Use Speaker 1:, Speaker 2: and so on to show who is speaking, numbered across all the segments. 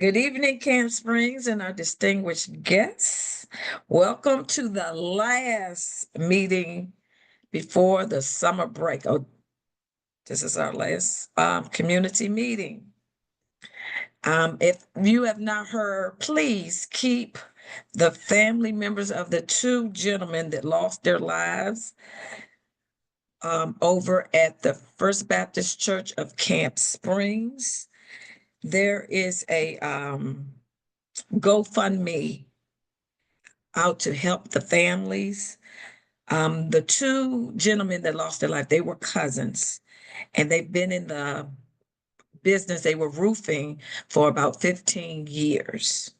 Speaker 1: Good evening, Camp Springs, and our distinguished guests. Welcome to the last meeting before the summer break. Oh, this is our last community meeting. If you have not heard, please keep the family members of the two gentlemen that lost their lives over at the First Baptist Church of Camp Springs. There is a GoFundMe out to help the families. The two gentlemen that lost their life, they were cousins, and they've been in the business. They were roofing for about 15 years.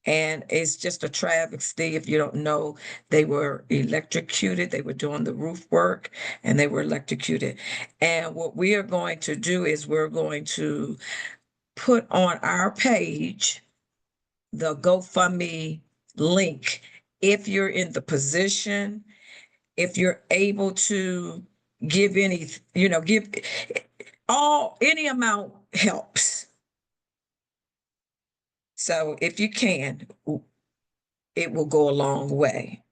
Speaker 1: And it's just a travesty. If you don't know, they were electrocuted. They were doing the roof work and they were electrocuted. And what we are going to do is we're going to put on our page the GoFundMe link. If you're in the position, if you're able to give give any amount helps. So if you can, it will go a long way.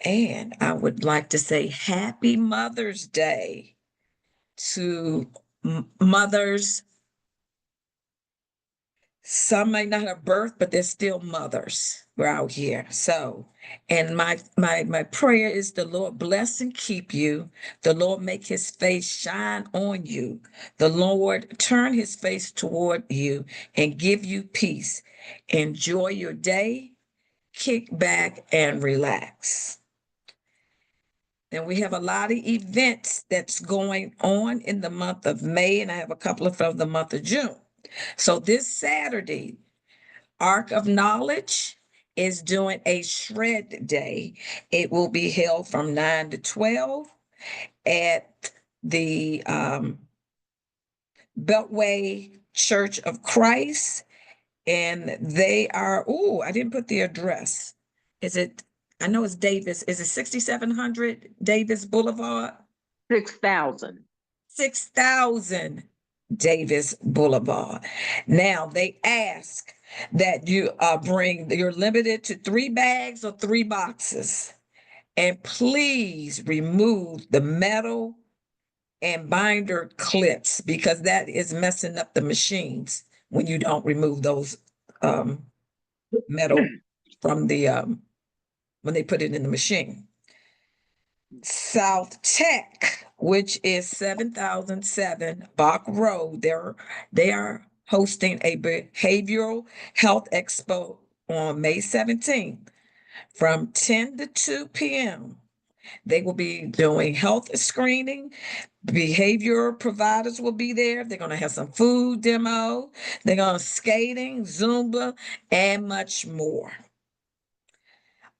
Speaker 1: And I would like to say Happy Mother's Day to mothers. Some may not have birth, but they're still mothers. We're out here. So, and my prayer is the Lord bless and keep you. The Lord make his face shine on you. The Lord turn his face toward you and give you peace. Enjoy your day, kick back and relax. And we have a lot of events that's going on in the month of May, and I have a couple of the month of June. So this Saturday, Ark of Knowledge is doing a shred day. It will be held from 9 to 12 at the Beltway Church of Christ. And they are, I didn't put the address. I know it's Davis. Is it 6700 Davis Boulevard?
Speaker 2: 6,000.
Speaker 1: 6,000 Davis Boulevard. Now they ask that you're limited to 3 bags or 3 boxes. And please remove the metal and binder clips because that is messing up the machines when you don't remove those metal from the when they put it in the machine. South Tech, which is 7007 Bach Road, they are hosting a behavioral health expo on May 17th from 10 to 2 p.m. They will be doing health screening. Behavior providers will be there. They're going to have some food demo. They're going to skating, Zumba, and much more.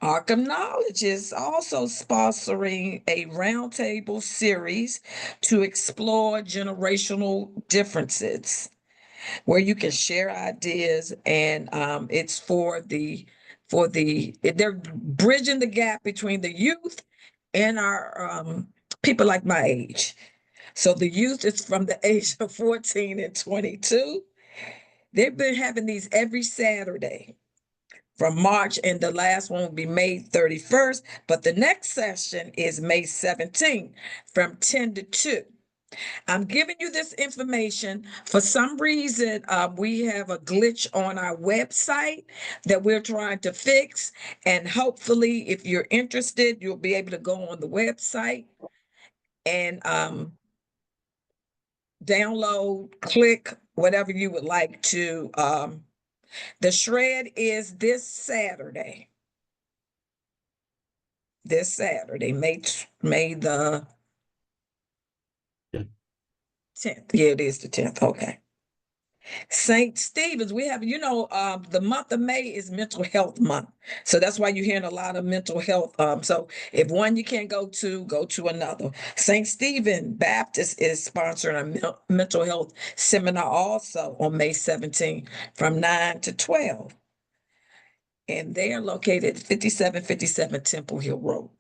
Speaker 1: Ark of Knowledge is also sponsoring a roundtable series to explore generational differences, where you can share ideas, and it's they're bridging the gap between the youth and our people like my age. So the youth is from the age of 14 and 22. They've been having these every Saturday from March, and the last one will be May 31st. But the next session is May 17th from 10 to 2. I'm giving you this information. For some reason, we have a glitch on our website that we're trying to fix. And hopefully, if you're interested, you'll be able to go on the website and download, click, whatever you would like to. The shred is this Saturday. This Saturday, May the 10th. Yeah, it is the 10th. Okay. St. Stephen's, we have, the month of May is mental health month. So that's why you're hearing a lot of mental health. So if one you can't go to another. St. Stephen Baptist is sponsoring a mental health seminar also on May 17th from 9 to 12. And they are located at 5757 Temple Hill Road.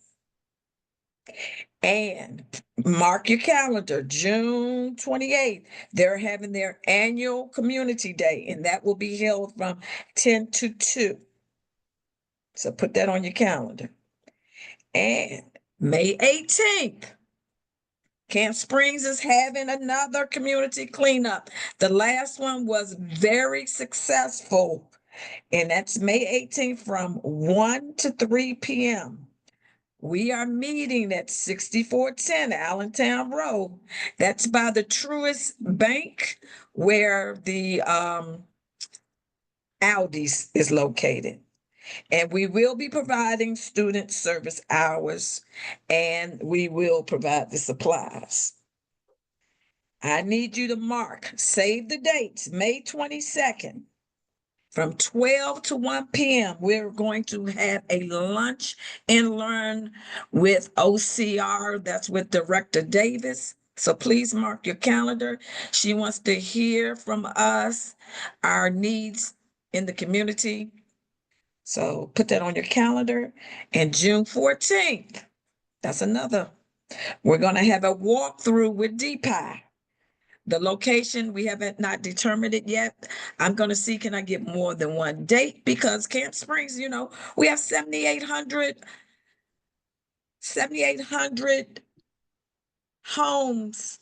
Speaker 1: And mark your calendar, June 28th, they're having their annual community day, and that will be held from 10 to 2. So put that on your calendar. And May 18th, Camp Springs is having another community cleanup. The last one was very successful, and that's May 18th from 1 to 3 p.m. We are meeting at 6410 Allentown Road. That's by the Truist Bank where the Aldi's is located. And we will be providing student service hours, and we will provide the supplies. I need you to mark, save the dates, May 22nd. From 12 to 1 p.m., we're going to have a lunch and learn with OCR. That's with Director Davis. So please mark your calendar. She wants to hear from us, our needs in the community. So put that on your calendar. And June 14th, that's another. We're going to have a walkthrough with DPI. The location, we haven't not determined it yet. I'm going to see, can I get more than one date? Because Camp Springs, we have 7,800 homes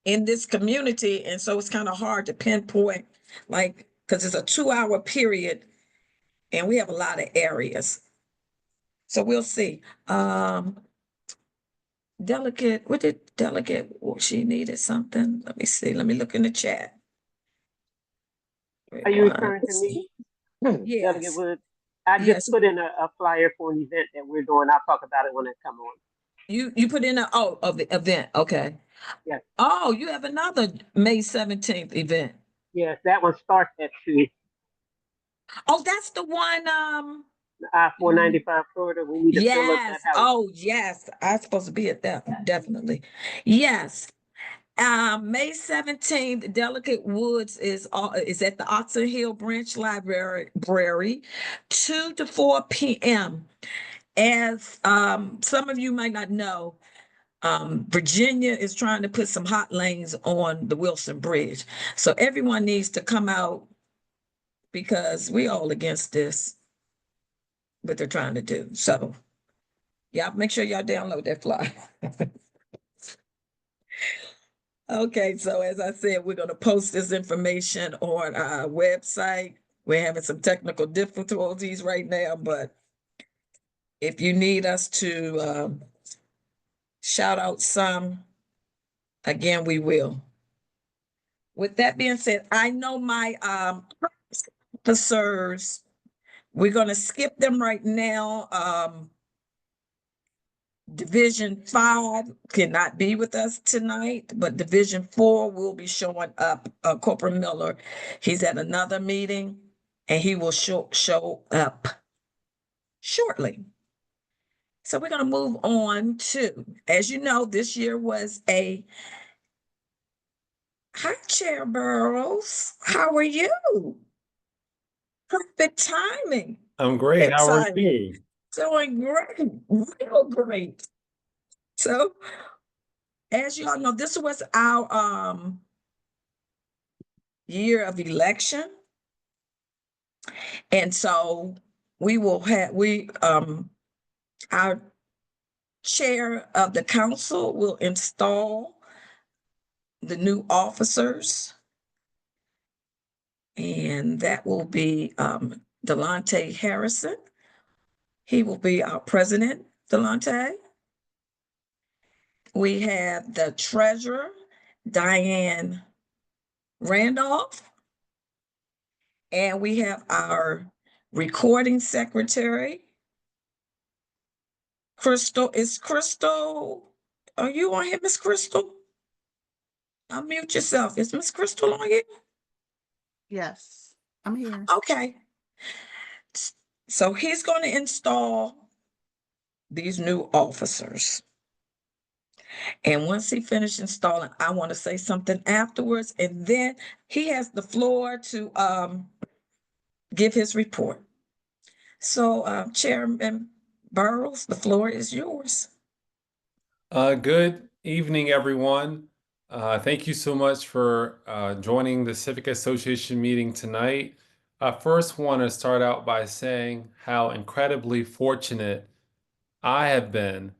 Speaker 1: in this community. And so it's kind of hard to pinpoint, like, because it's a 2-hour period and we have a lot of areas. So we'll see. Delegate, what did Delegate, she needed something? Let me see. Let me look in the chat.
Speaker 3: Are you referring to me?
Speaker 1: Yes.
Speaker 3: Delegate Woods? I just
Speaker 1: Yes.
Speaker 3: put in a flyer for an event that we're doing. I'll talk about it when it come on.
Speaker 1: You put in of the event, okay.
Speaker 3: Yes.
Speaker 1: Oh, you have another May 17th event.
Speaker 3: Yes, that one starts at 2.
Speaker 1: Oh, that's the one,
Speaker 3: I-495 Florida. We need to fill up that
Speaker 1: yes.
Speaker 3: house.
Speaker 1: Oh, yes. I'm supposed to be at that, definitely. Yes. May 17th, Delegate Woods is at the Oxon Hill Branch Library, 2 to 4 p.m. As some of you might not know, Virginia is trying to put some hot lanes on the Wilson Bridge. So everyone needs to come out because we all against this, what they're trying to do. So y'all make sure y'all download that flyer. Okay, so as I said, we're gonna post this information on our website. We're having some technical difficulties right now, but if you need us to shout out some, again, we will. With that being said, I know my officers, we're gonna skip them right now. Division 5 cannot be with us tonight, but Division 4 will be showing up. Corporal Miller, he's at another meeting and he will show up shortly. So we're gonna move on to, as you know, this year was a hi, Chair Burrows. How are you? Perfect timing.
Speaker 4: I'm great. How are
Speaker 1: Exciting.
Speaker 4: you?
Speaker 1: Doing great, real great. So, as you all know, this was our year of election. And so we will have our chair of the council will install the new officers. And that will be Delonte Harrison. He will be our president, Delonte. We have the treasurer, Diane Randolph. And we have our recording secretary, Crystal. Is Crystal, are you on here, Miss Crystal? Unmute yourself. Is Miss Crystal on here?
Speaker 5: Yes, I'm here.
Speaker 1: Okay. So he's going to install these new officers. And once he finishes installing, I want to say something afterwards. And then he has the floor to give his report. So Chairman Burrows, the floor is yours.
Speaker 4: Good evening, everyone. Thank you so much for joining the Civic Association meeting tonight. I first want to start out by saying how incredibly fortunate I have been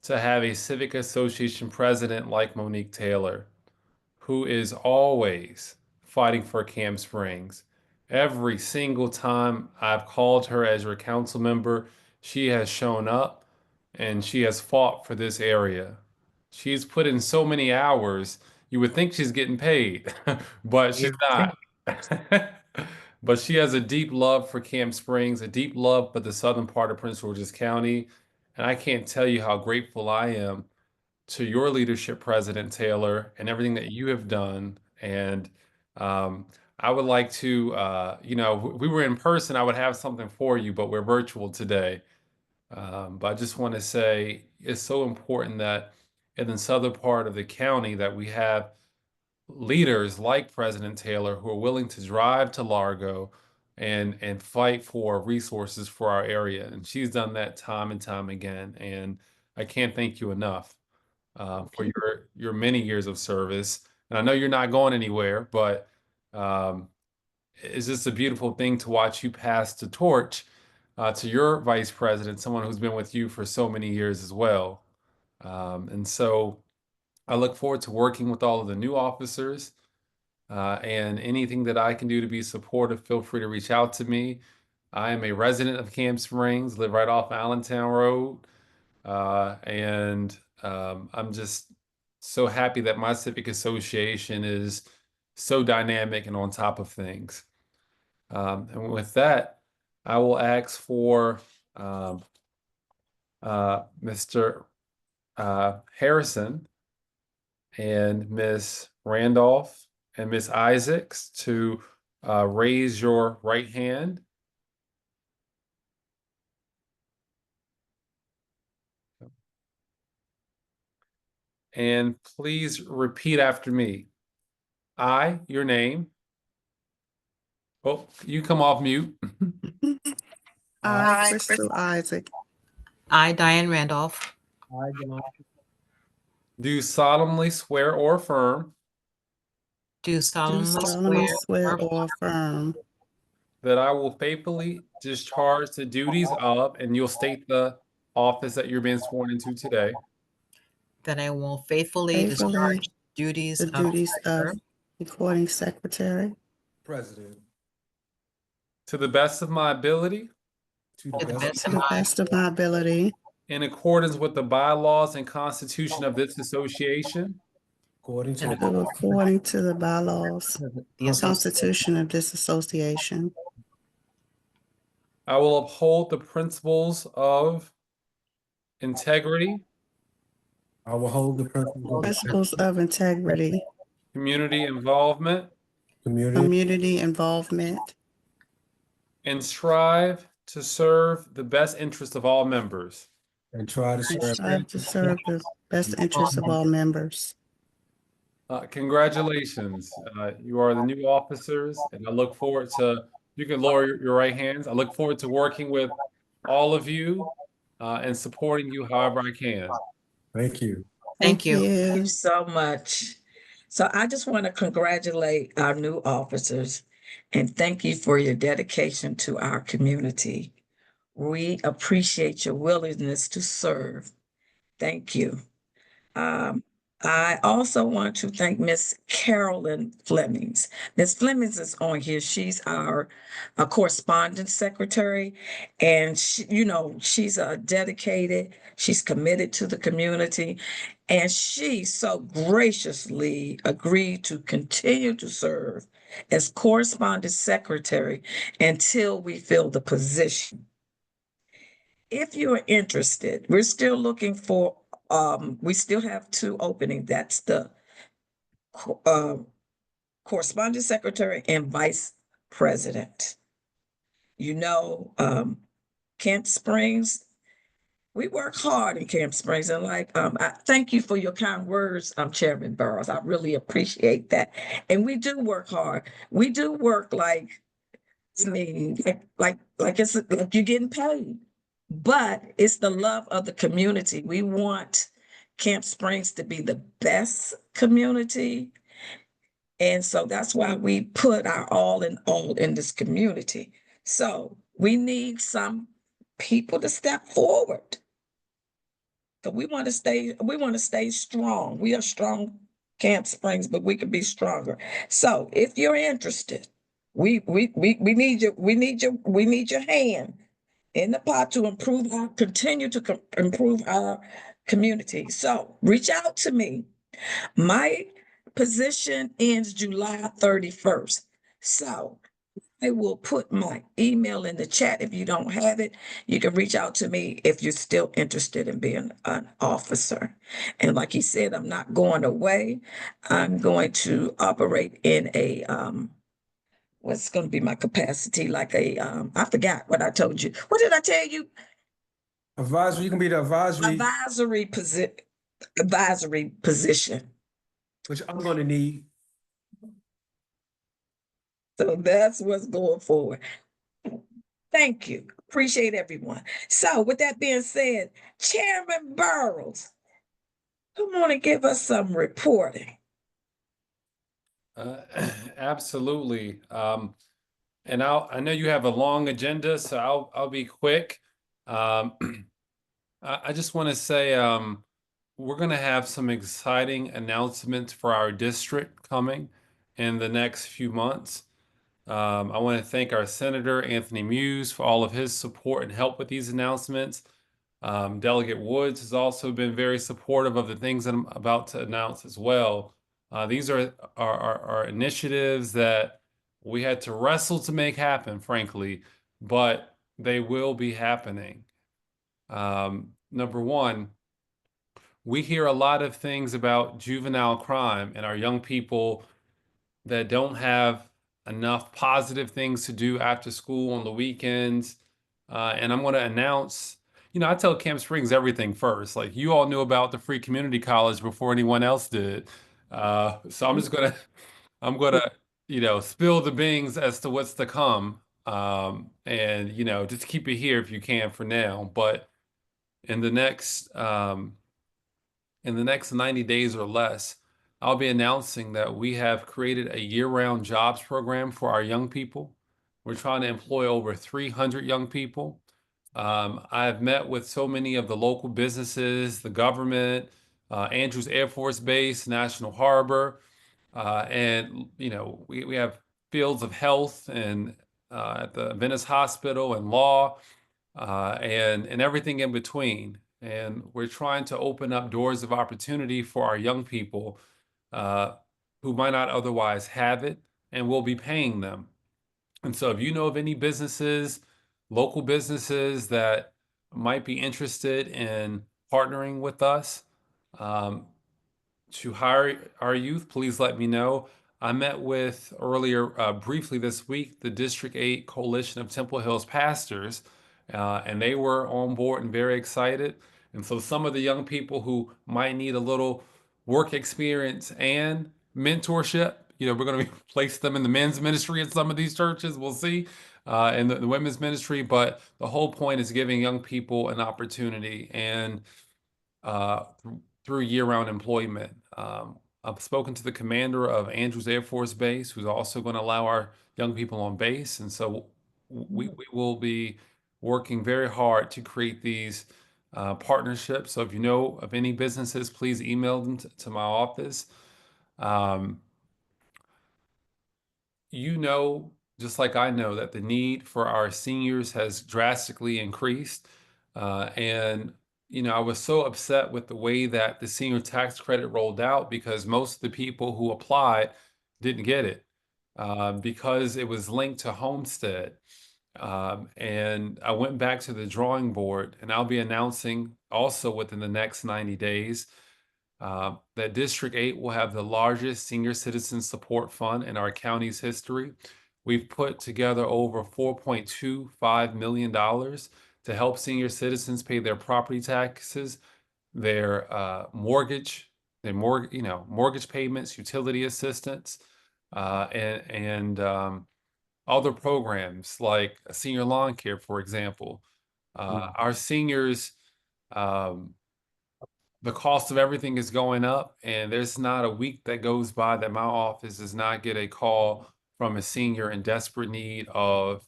Speaker 4: to have a Civic Association president like Monique Taylor, who is always fighting for Camp Springs. Every single time I've called her as your council member, she has shown up and she has fought for this area. She's put in so many hours, you would think she's getting paid, but she's not. But she has a deep love for Camp Springs, a deep love for the southern part of Prince George's County. And I can't tell you how grateful I am to your leadership, President Taylor, and everything that you have done. And I would like to, if we were in person, I would have something for you, but we're virtual today. But I just want to say it's so important that in the southern part of the county that we have leaders like President Taylor who are willing to drive to Largo and fight for resources for our area. And she's done that time and time again. And I can't thank you enough for your many years of service. And I know you're not going anywhere, but it's just a beautiful thing to watch you pass the torch to your vice president, someone who's been with you for so many years as well. And so I look forward to working with all of the new officers and anything that I can do to be supportive, feel free to reach out to me. I am a resident of Camp Springs, live right off Allentown Road. I'm just so happy that my civic association is so dynamic and on top of things. And with that, I will ask for Mr. Harrison and Ms. Randolph and Ms. Isaacs to raise your right hand. And please repeat after me. I, your name. Oh, you come off mute.
Speaker 5: I, Crystal Isaac,
Speaker 6: I, Diane Randolph,
Speaker 4: Do solemnly swear or affirm
Speaker 6: do
Speaker 5: do
Speaker 6: solemnly
Speaker 5: solemnly
Speaker 6: swear
Speaker 5: swear
Speaker 6: or
Speaker 5: or affirm
Speaker 4: that I will faithfully discharge the duties of, and you'll state the office that you're being sworn into today,
Speaker 6: that I will faithfully discharge duties
Speaker 5: the
Speaker 6: of
Speaker 5: duties of
Speaker 6: treasurer
Speaker 5: recording secretary
Speaker 7: President,
Speaker 4: to the best of my ability,
Speaker 7: to
Speaker 6: to the best
Speaker 5: to
Speaker 6: of
Speaker 5: the
Speaker 6: my
Speaker 5: best of my ability,
Speaker 4: in accordance with the bylaws and constitution of this association,
Speaker 7: according to
Speaker 5: according to the bylaws,
Speaker 6: the association.
Speaker 5: Constitution of this association.
Speaker 4: I will uphold the principles of integrity,
Speaker 7: I will hold the principles of
Speaker 5: Principles of integrity,
Speaker 4: community involvement,
Speaker 7: community
Speaker 5: community involvement,
Speaker 4: and strive to serve the best interest of all members.
Speaker 7: and try to
Speaker 5: and
Speaker 7: serve
Speaker 5: strive to serve the best interests of all members.
Speaker 4: Congratulations. You are the new officers, and I look forward to, you can lower your right hands. I look forward to working with all of you and supporting you however I can.
Speaker 7: Thank you.
Speaker 6: Thank you.
Speaker 1: Thank you so much. So I just want to congratulate our new officers and thank you for your dedication to our community. We appreciate your willingness to serve. Thank you. I also want to thank Miss Carolyn Flemings. Miss Flemings is on here. She's our correspondence secretary, and she's dedicated. She's committed to the community, and she so graciously agreed to continue to serve as correspondence secretary until we fill the position. If you're interested, we're still looking for we still have two openings. That's the correspondence secretary and vice president. Camp Springs, we work hard in Camp Springs, and I thank you for your kind words, Chairman Burrows. I really appreciate that. And we do work hard. We do work like it's like you're getting paid. But it's the love of the community. We want Camp Springs to be the best community. And so that's why we put our all in this community. So we need some people to step forward. So we want to stay strong. We are strong Camp Springs, but we can be stronger. So if you're interested, we need your hand in the pot to continue to improve our community. So reach out to me. My position ends July 31st. So I will put my email in the chat. If you don't have it, you can reach out to me if you're still interested in being an officer. And like he said, I'm not going away. I'm going to operate in a what's going to be my capacity? Like I forgot what I told you. What did I tell you?
Speaker 7: Advisory, you can be the advisory,
Speaker 1: Advisory position.
Speaker 7: which I'm gonna need.
Speaker 1: So that's what's going forward. Thank you. Appreciate everyone. So with that being said, Chairman Burrows, come on and give us some reporting.
Speaker 4: Absolutely. And I know you have a long agenda, so I'll be quick. I just want to say we're going to have some exciting announcements for our district coming in the next few months. I want to thank our Senator Anthony Muse for all of his support and help with these announcements. Delegate Woods has also been very supportive of the things that I'm about to announce as well. These are our initiatives that we had to wrestle to make happen, frankly, but they will be happening. Number one, we hear a lot of things about juvenile crime and our young people that don't have enough positive things to do after school on the weekends. And I'm going to announce, I tell Camp Springs everything first. Like you all knew about the free community college before anyone else did. So I'm gonna, spill the beans as to what's to come. And just keep it here if you can for now. But in the next 90 days or less, I'll be announcing that we have created a year-round jobs program for our young people. We're trying to employ over 300 young people. I've met with so many of the local businesses, the government, Andrews Air Force Base, National Harbor, and we have fields of health and at the Venice Hospital and law, and everything in between. And we're trying to open up doors of opportunity for our young people who might not otherwise have it, and we'll be paying them. And so if you know of any businesses, local businesses that might be interested in partnering with us to hire our youth, please let me know. I met with earlier, briefly this week, the District 8 Coalition of Temple Hills Pastors, and they were on board and very excited. And so some of the young people who might need a little work experience and mentorship, we're going to place them in the men's ministry in some of these churches. We'll see, in the women's ministry. But the whole point is giving young people an opportunity and through year-round employment. I've spoken to the commander of Andrews Air Force Base, who's also going to allow our young people on base. And so we will be working very hard to create these partnerships. So if you know of any businesses, please email them to my office. Just like I know, that the need for our seniors has drastically increased. And I was so upset with the way that the senior tax credit rolled out because most of the people who applied didn't get it because it was linked to Homestead. And I went back to the drawing board, and I'll be announcing also within the next 90 days that District 8 will have the largest senior citizen support fund in our county's history. We've put together over $4.25 million to help senior citizens pay their property taxes, their mortgage payments, utility assistance, and other programs like senior lawn care, for example. Our seniors the cost of everything is going up, and there's not a week that goes by that my office does not get a call from a senior in desperate need of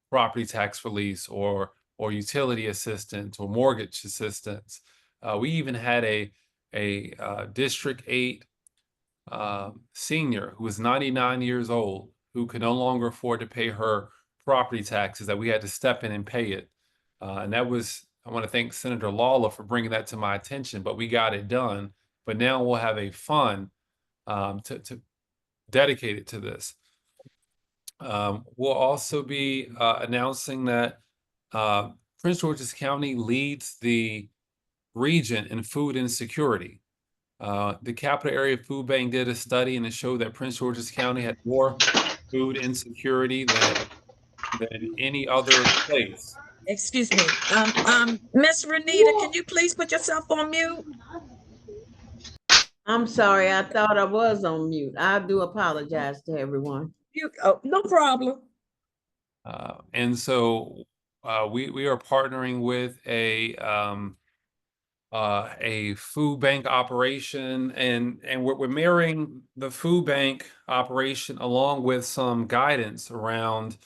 Speaker 4: property tax release or utility assistance or mortgage assistance. We even had a District 8 senior who was 99 years old who could no longer afford to pay her property taxes, that we had to step in and pay it. And that was, I want to thank Senator Lawler for bringing that to my attention, but we got it done. But now we'll have a fund to dedicate it to this. We'll also be announcing that Prince George's County leads the region in food insecurity. The Capital Area Food Bank did a study, and it showed that Prince George's County had more food insecurity than any other place.
Speaker 1: Excuse me. Miss Renita, can you please put yourself on mute?
Speaker 2: I'm sorry, I thought I was on mute. I do apologize to everyone.
Speaker 1: No problem.
Speaker 4: And so we are partnering with a food bank operation, and we're marrying the food bank operation along with some guidance around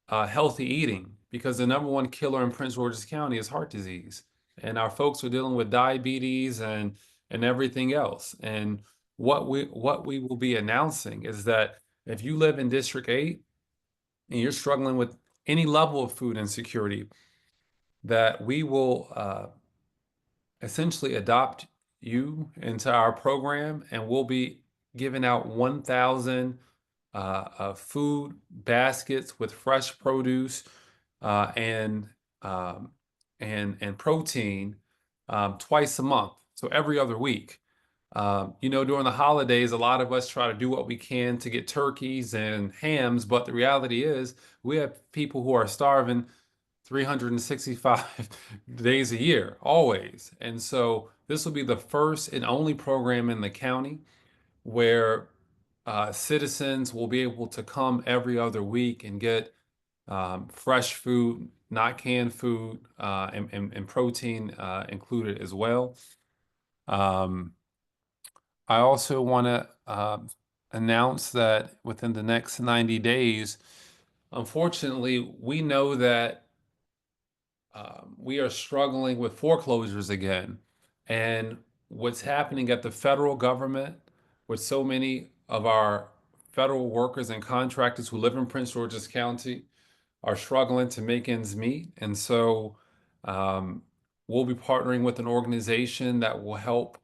Speaker 4: healthy eating, because the number one killer in Prince George's County is heart disease, and our folks are dealing with diabetes and everything else. And what we will be announcing is that if you live in District 8 and you're struggling with any level of food insecurity, that we will essentially adopt you into our program, and we'll be giving out 1,000 food baskets with fresh produce and protein twice a month, so every other week. During the holidays, a lot of us try to do what we can to get turkeys and hams, but the reality is we have people who are starving 365 days a year, always. And so this will be the first and only program in the county where citizens will be able to come every other week and get fresh food, not canned food, and protein included as well. I also want to announce that within the next 90 days, unfortunately, we know that we are struggling with foreclosures again. And what's happening at the federal government with so many of our federal workers and contractors who live in Prince George's County are struggling to make ends meet. And so we'll be partnering with an organization that will help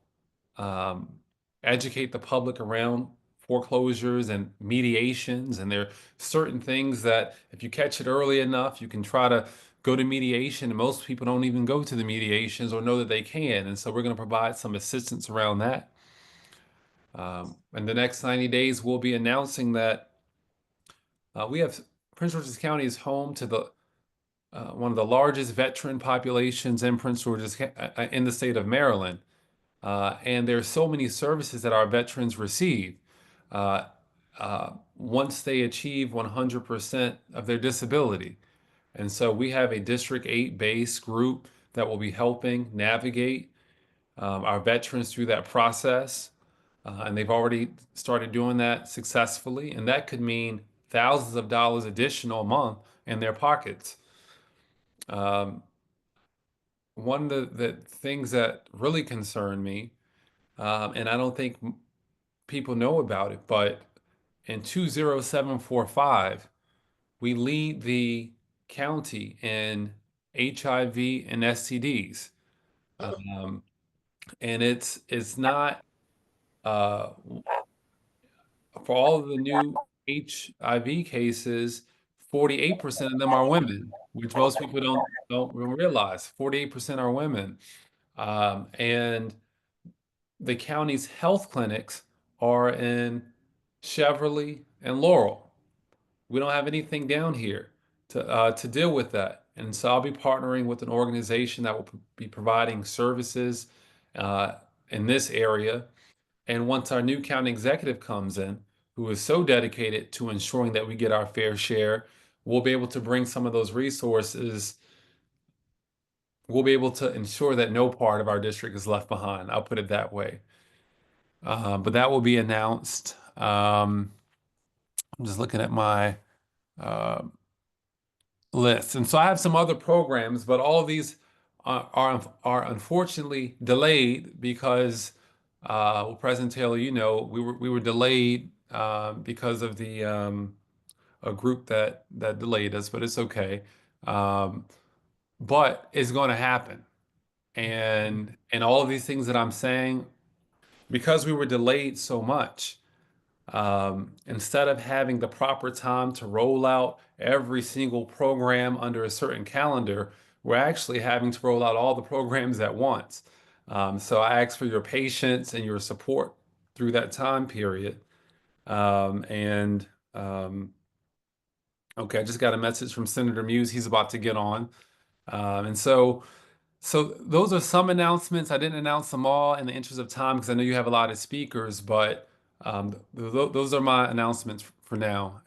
Speaker 4: educate the public around foreclosures and mediations. And there are certain things that if you catch it early enough, you can try to go to mediation, and most people don't even go to the mediations or know that they can. And so we're going to provide some assistance around that. In the next 90 days, we'll be announcing that Prince George's County is home to the one of the largest veteran populations in in the state of Maryland. And there's so many services that our veterans receive once they achieve 100% of their disability. And so we have a District 8 base group that will be helping navigate our veterans through that process. And they've already started doing that successfully. And that could mean thousands of dollars additional a month in their pockets. One of the things that really concern me, and I don't think people know about it, but in 20745, we lead the county in HIV and STDs. And it's not for all of the new HIV cases, 48% of them are women, which most people don't realize. 48% are women. And the county's health clinics are in Cheverly and Laurel. We don't have anything down here to deal with that. And so I'll be partnering with an organization that will be providing services in this area. And once our new county executive comes in, who is so dedicated to ensuring that we get our fair share, we'll be able to bring some of those resources we'll be able to ensure that no part of our district is left behind. I'll put it that way. But that will be announced. I'm just looking at my list. And so I have some other programs, but all of these are unfortunately delayed because, well, President Taylor, you know, we were delayed because of the a group that delayed us, but it's okay. But it's going to happen, and all of these things that I'm saying, because we were delayed so much. Instead of having the proper time to roll out every single program under a certain calendar, we're actually having to roll out all the programs at once. So I ask for your patience and your support through that time period. Okay, I just got a message from Senator Muse. He's about to get on. And so those are some announcements. I didn't announce them all in the interest of time because I know you have a lot of speakers, but those are my announcements for now.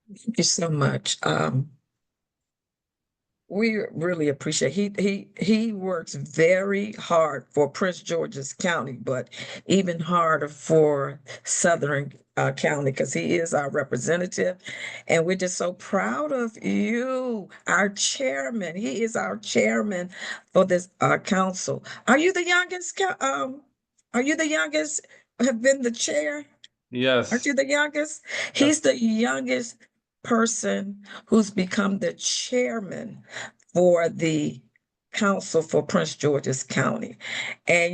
Speaker 1: Thank you so much. We really appreciate, he works very hard for Prince George's County, but even harder for Southern County, because he is our representative. And we're just so proud of you, our chairman. He is our chairman for this council. Are you the youngest, have been the chair? Aren't
Speaker 4: Yes.
Speaker 1: you the youngest? He's the youngest person who's become the chairman for the council for Prince George's County. And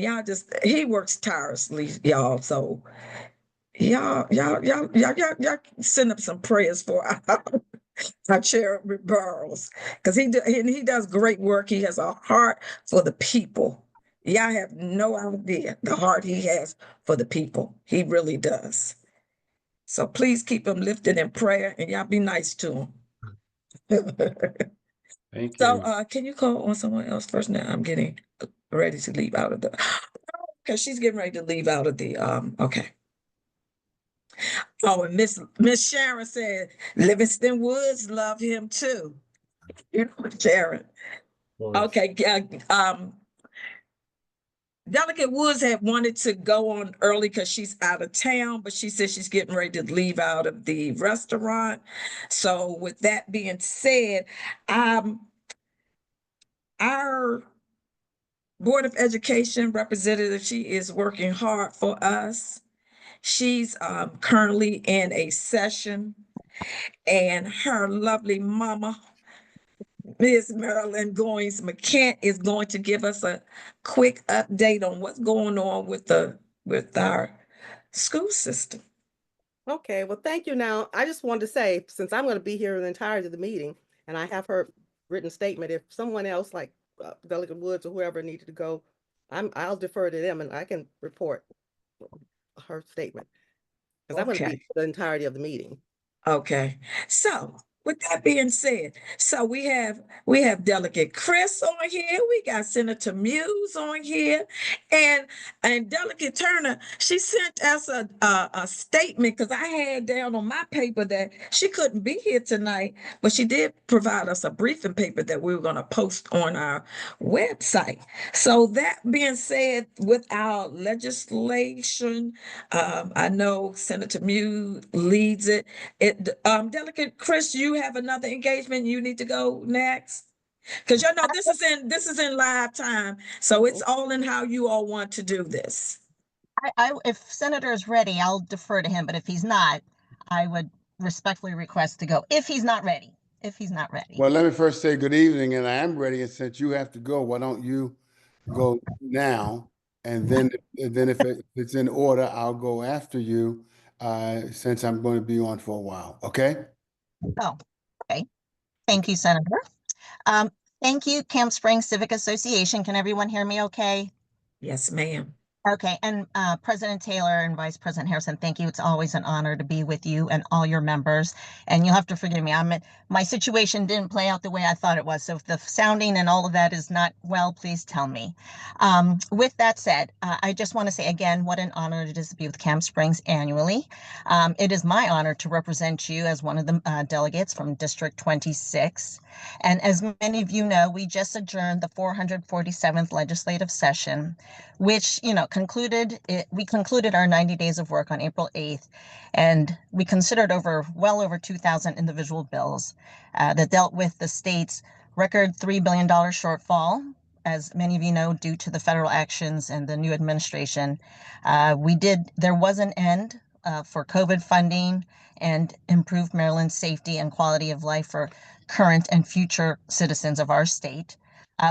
Speaker 1: he works tirelessly, y'all. So y'all send up some prayers for our Chairman Burrows, because he does great work. He has a heart for the people. Y'all have no idea the heart he has for the people. He really does. So please keep him lifted in prayer, and y'all be nice to him.
Speaker 4: Thank
Speaker 1: So,
Speaker 4: you.
Speaker 1: can you call on someone else first? Now I'm getting ready to leave out of the, because she's getting ready to leave out of the, okay. Oh, and Miss Sharon said Livingston Woods love him too. You know, Sharon. Okay, Delegate Woods had wanted to go on early because she's out of town, but she said she's getting ready to leave out of the restaurant. So with that being said, our Board of Education representative, she is working hard for us. She's currently in a session, and her lovely mama, Ms. Marilyn Goins McCant, is going to give us a quick update on what's going on with our school system.
Speaker 8: Okay, well, thank you. Now, I just wanted to say, since I'm going to be here the entirety of the meeting, and I have her written statement, if someone else like Delegate Woods or whoever needed to go, I'll defer to them and I can report her statement. Because I'm going to be the entirety of the meeting.
Speaker 1: Okay, so with that being said, so we have Delegate Chris on here, we got Senator Muse on here, and Delegate Turner, she sent us a statement, because I had down on my paper that she couldn't be here tonight, but she did provide us a briefing paper that we were going to post on our website. So that being said, with our legislation, I know Senator Muse leads it. Delegate Chris, you have another engagement. You need to go next, because you know this is in live time, so it's all in how you all want to do this.
Speaker 9: If Senator is ready, I'll defer to him. But if he's not, I would respectfully request to go. If he's not ready.
Speaker 10: Well, let me first say good evening, and I am ready. And since you have to go, why don't you go now? And then if it's in order, I'll go after you. Since I'm going to be on for a while, okay?
Speaker 9: Oh, okay. Thank you, Senator. Thank you, Camp Springs Civic Association. Can everyone hear me okay?
Speaker 1: Yes, ma'am.
Speaker 9: Okay, and President Taylor and Vice President Harrison, thank you. It's always an honor to be with you and all your members. And you'll have to forgive me. My situation didn't play out the way I thought it was. So if the sounding and all of that is not well, please tell me. With that said, I just want to say again, what an honor it is to be with Camp Springs annually. It is my honor to represent you as one of the delegates from District 26. And as many of you know, we just adjourned the 447th legislative session, which, we concluded our 90 days of work on April 8th, and we considered well over 2,000 individual bills that dealt with the state's record $3 billion shortfall. As many of you know, due to the federal actions and the new administration, there was an end for COVID funding and improved Maryland's safety and quality of life for current and future citizens of our state.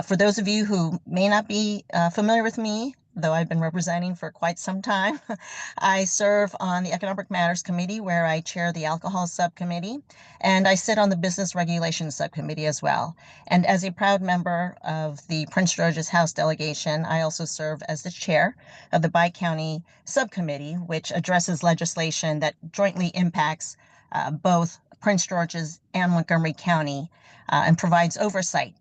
Speaker 9: For those of you who may not be familiar with me, though I've been representing for quite some time, I serve on the Economic Matters Committee, where I chair the Alcohol Subcommittee, and I sit on the Business Regulations Subcommittee as well. And as a proud member of the Prince George's House delegation, I also serve as the chair of the Bi-County Subcommittee, which addresses legislation that jointly impacts both Prince George's and Montgomery County and provides oversight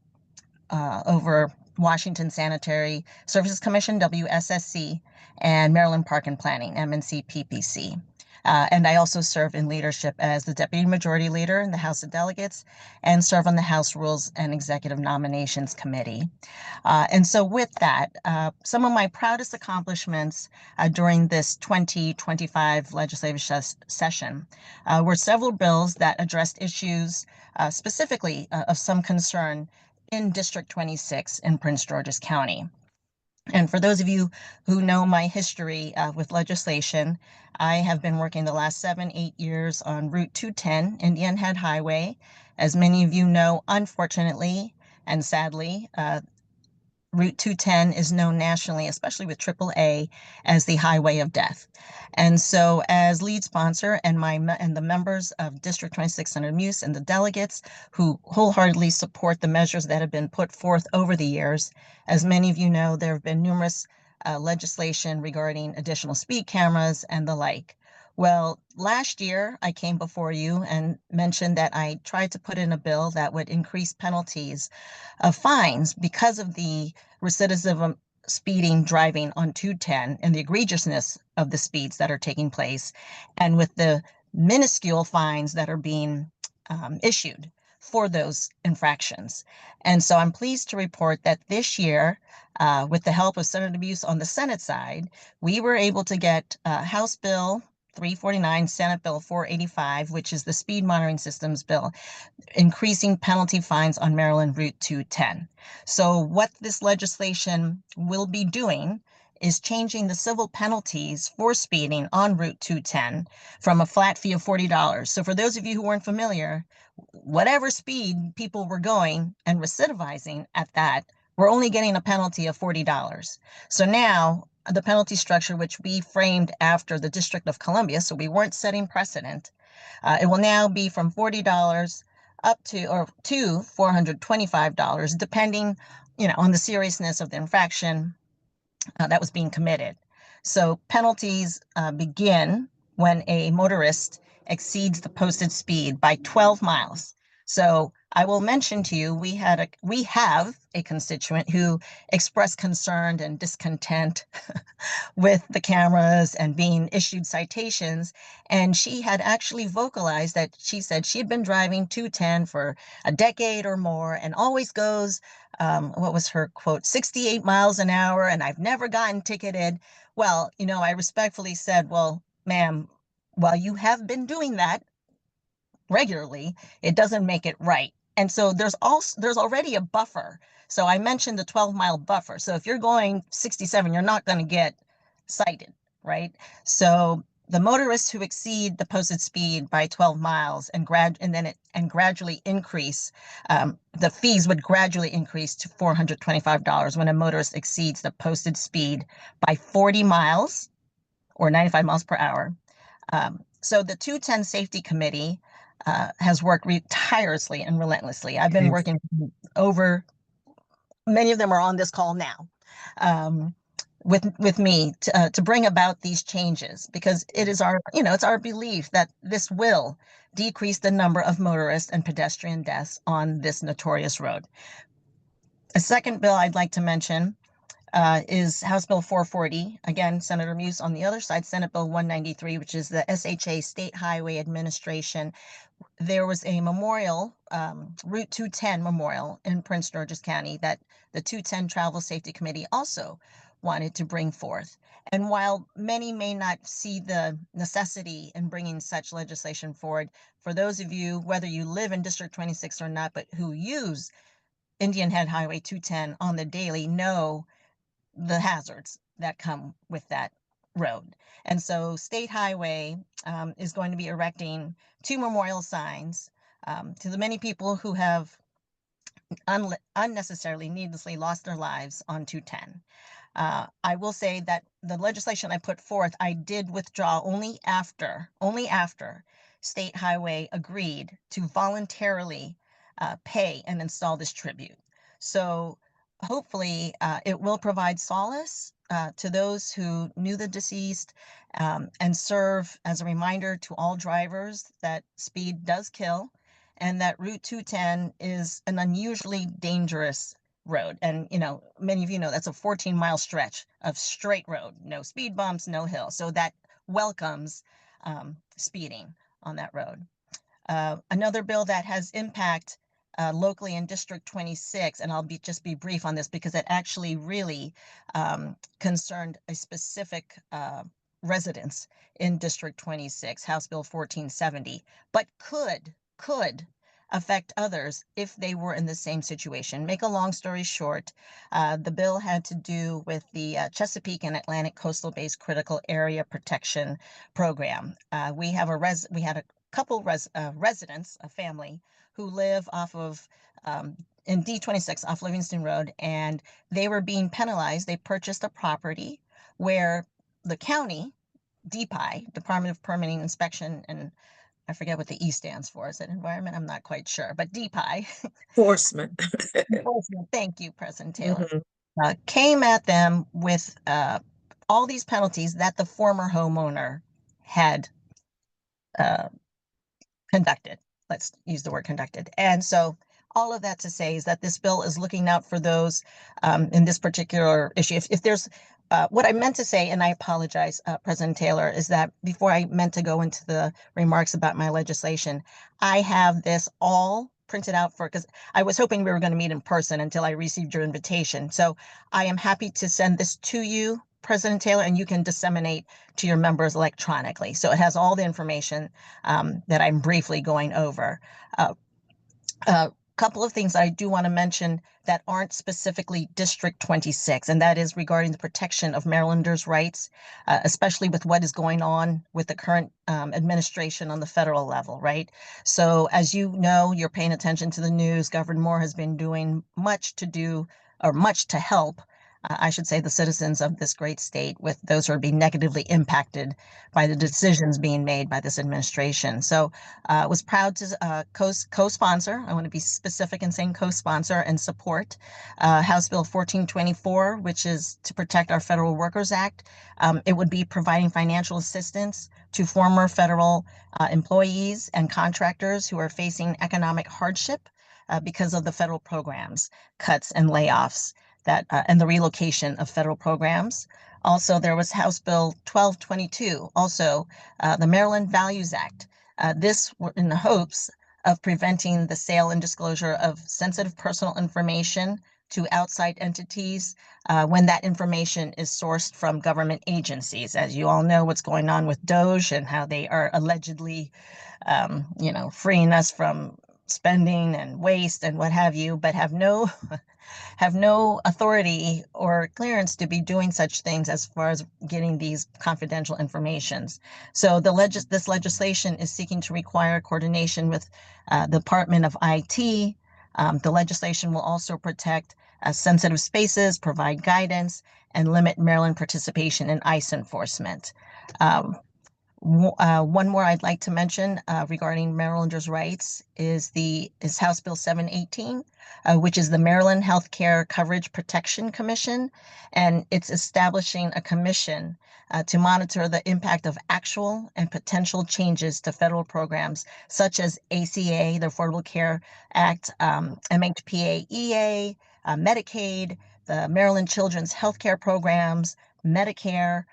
Speaker 9: over Washington Sanitary Services Commission, WSSC, and Maryland Park and Planning, MNC PPC. And I also serve in leadership as the Deputy Majority Leader in the House of Delegates and serve on the House Rules and Executive Nominations Committee. And so with that, some of my proudest accomplishments during this 2025 legislative session were several bills that addressed issues specifically of some concern in District 26 in Prince George's County. And for those of you who know my history with legislation, I have been working the last 7-8 years on Route 210, Indian Head Highway. As many of you know, unfortunately and sadly, Route 210 is known nationally, especially with AAA, as the Highway of Death. And so as lead sponsor and the members of District 26 Senator Muse and the delegates who wholeheartedly support the measures that have been put forth over the years, as many of you know, there have been numerous legislation regarding additional speed cameras and the like. Well, last year I came before you and mentioned that I tried to put in a bill that would increase penalties of fines because of the recidivism speeding driving on 210 and the egregiousness of the speeds that are taking place, and with the minuscule fines that are being issued for those infractions. And so I'm pleased to report that this year, with the help of Senator Buse on the Senate side, we were able to get House Bill 349, Senate Bill 485, which is the speed monitoring systems bill, increasing penalty fines on Maryland Route 210. So what this legislation will be doing is changing the civil penalties for speeding on Route 210 from a flat fee of $40. So for those of you who weren't familiar, whatever speed people were going and recidivizing at that, we're only getting a penalty of $40. So now the penalty structure, which we framed after the District of Columbia, so we weren't setting precedent, it will now be from $40 up to $425, depending, on the seriousness of the infraction that was being committed. So penalties begin when a motorist exceeds the posted speed by 12 miles. So I will mention to you, we have a constituent who expressed concern and discontent with the cameras and being issued citations. And she had actually vocalized that she said she had been driving 210 for a decade or more and always goes, what was her quote, 68 miles an hour, and I've never gotten ticketed. Well, I respectfully said, well, ma'am, while you have been doing that regularly, it doesn't make it right. And so there's already a buffer. So I mentioned the 12-mile buffer. So if you're going 67, you're not going to get cited, right? So the motorists who exceed the posted speed by 12 miles and gradually increase, the fees would gradually increase to $425 when a motorist exceeds the posted speed by 40 miles or 95 miles per hour. So the 210 Safety Committee has worked tirelessly and relentlessly. I've been working over, many of them are on this call now. with me to bring about these changes, because it is our, it's our belief that this will decrease the number of motorist and pedestrian deaths on this notorious road. A second bill I'd like to mention is House Bill 440. Again, Senator Muse on the other side, Senate Bill 193, which is the SHA State Highway Administration. There was a memorial, Route 210 memorial in Prince George's County that the 210 Travel Safety Committee also wanted to bring forth. And while many may not see the necessity in bringing such legislation forward, for those of you, whether you live in District 26 or not, but who use Indian Head Highway 210 on the daily, know the hazards that come with that road. And so State Highway is going to be erecting 2 memorial signs to the many people who have unnecessarily, needlessly lost their lives on 210. I will say that the legislation I put forth, I did withdraw only after State Highway agreed to voluntarily pay and install this tribute. So hopefully it will provide solace to those who knew the deceased and serve as a reminder to all drivers that speed does kill, and that Route 210 is an unusually dangerous road. And, many of you know that's a 14-mile stretch of straight road, no speed bumps, no hills. So that welcomes speeding on that road. Another bill that has impact locally in District 26, and I'll just be brief on this because it actually really concerned a specific residence in District 26, House Bill 1470, but could affect others if they were in the same situation. Make a long story short, the bill had to do with the Chesapeake and Atlantic Coastal Base Critical Area Protection Program. We had a couple residents, a family, who live off of in D26 off Livingston Road, and they were being penalized. They purchased a property where the county, DPI, Department of Permitting Inspection, and I forget what the E stands for. Is it environment? I'm not quite sure, but DPI.
Speaker 1: Enforcement.
Speaker 9: Enforcement. Thank you, President Taylor. Came at them with all these penalties that the former homeowner had conducted. Let's use the word conducted. And so all of that to say is that this bill is looking out for those in this particular issue. If there's what I meant to say, and I apologize, President Taylor, is that before I meant to go into the remarks about my legislation, I have this all printed out because I was hoping we were going to meet in person until I received your invitation. So I am happy to send this to you, President Taylor, and you can disseminate to your members electronically. So it has all the information that I'm briefly going over. Couple of things I do want to mention that aren't specifically District 26, and that is regarding the protection of Marylanders' rights, especially with what is going on with the current administration on the federal level, right? So as you know, you're paying attention to the news. Governor Moore has been doing much to help, I should say, the citizens of this great state, with those who are being negatively impacted by the decisions being made by this administration. So I was proud to co-sponsor. I want to be specific in saying co-sponsor and support House Bill 1424, which is to protect our Federal Workers Act. It would be providing financial assistance to former federal employees and contractors who are facing economic hardship because of the federal programs, cuts and layoffs, and the relocation of federal programs. Also, there was House Bill 1222, also the Maryland Values Act. This were in the hopes of preventing the sale and disclosure of sensitive personal information to outside entities when that information is sourced from government agencies. As you all know, what's going on with DOJ and how they are allegedly, freeing us from spending and waste and what have you, but have no authority or clearance to be doing such things as far as getting these confidential informations. So this legislation is seeking to require coordination with the Department of IT. The legislation will also protect sensitive spaces, provide guidance, and limit Maryland participation in ICE enforcement. One more I'd like to mention regarding Marylanders' rights is House Bill 718, which is the Maryland Healthcare Coverage Protection Commission, and it's establishing a commission to monitor the impact of actual and potential changes to federal programs such as ACA, the Affordable Care Act, MHPA-EA, Medicaid, the Maryland Children's Healthcare Programs, Medicare,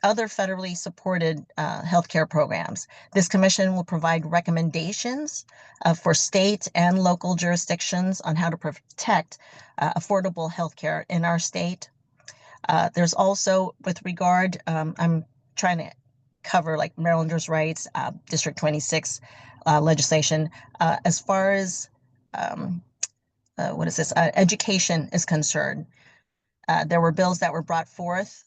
Speaker 9: other federally supported healthcare programs. This commission will provide recommendations for state and local jurisdictions on how to protect affordable healthcare in our state. There's also, with regard, I'm trying to cover like Marylanders' rights, District 26 legislation, as far as education is concerned. There were bills that were brought forth.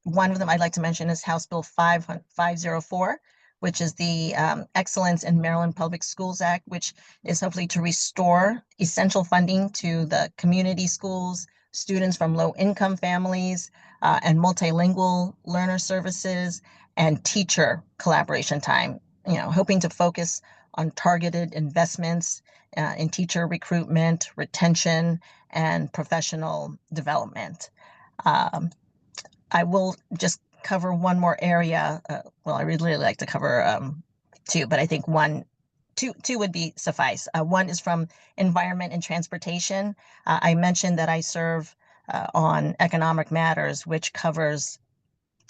Speaker 9: One of them I'd like to mention is House Bill 504, which is the Excellence in Maryland Public Schools Act, which is hopefully to restore essential funding to the community schools, students from low-income families, and multilingual learner services, and teacher collaboration time, hoping to focus on targeted investments in teacher recruitment, retention, and professional development. I will just cover one more area. I really like to cover two, but I think two would be suffice. One is from Environment and Transportation. I mentioned that I serve on Economic Matters, which covers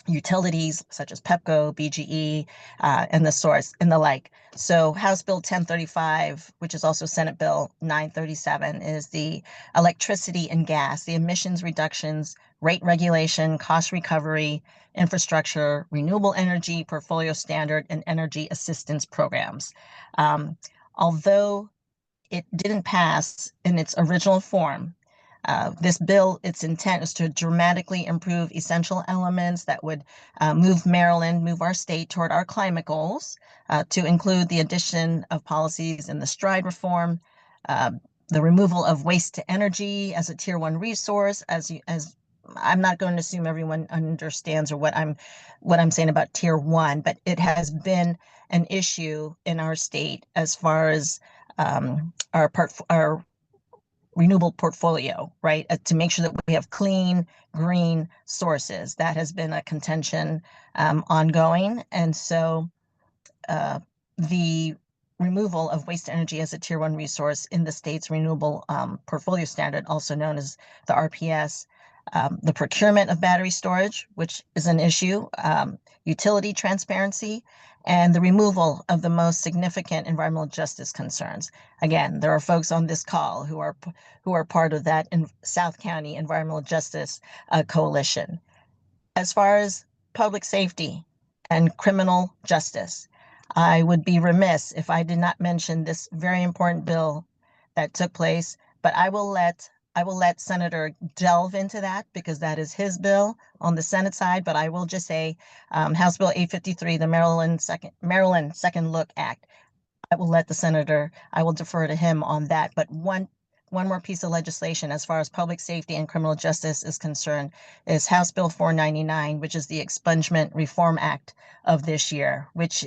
Speaker 9: utilities such as Pepco, BGE, and the source and the like. So House Bill 1035, which is also Senate Bill 937, is the electricity and gas, the emissions reductions, rate regulation, cost recovery, infrastructure, renewable energy, portfolio standard, and energy assistance programs. Although it didn't pass in its original form, this bill, its intent is to dramatically improve essential elements that would move Maryland, move our state toward our climate goals, to include the addition of policies in the STRIDE reform, the removal of waste to energy as a tier 1 resource, as I'm not going to assume everyone understands or what I'm saying about tier 1, but it has been an issue in our state as far as our renewable portfolio, right? To make sure that we have clean, green sources. That has been a contention ongoing. And so the removal of waste energy as a tier 1 resource in the state's renewable portfolio standard, also known as the RPS, the procurement of battery storage, which is an issue, utility transparency, and the removal of the most significant environmental justice concerns. Again, there are folks on this call who are part of that in South County Environmental Justice Coalition. As far as public safety and criminal justice, I would be remiss if I did not mention this very important bill that took place, but I will let Senator delve into that because that is his bill on the Senate side. But I will just say House Bill 853, the Maryland Second Look Act. I will defer to him on that. But one more piece of legislation as far as public safety and criminal justice is concerned is House Bill 499, which is the Expungement Reform Act of this year, which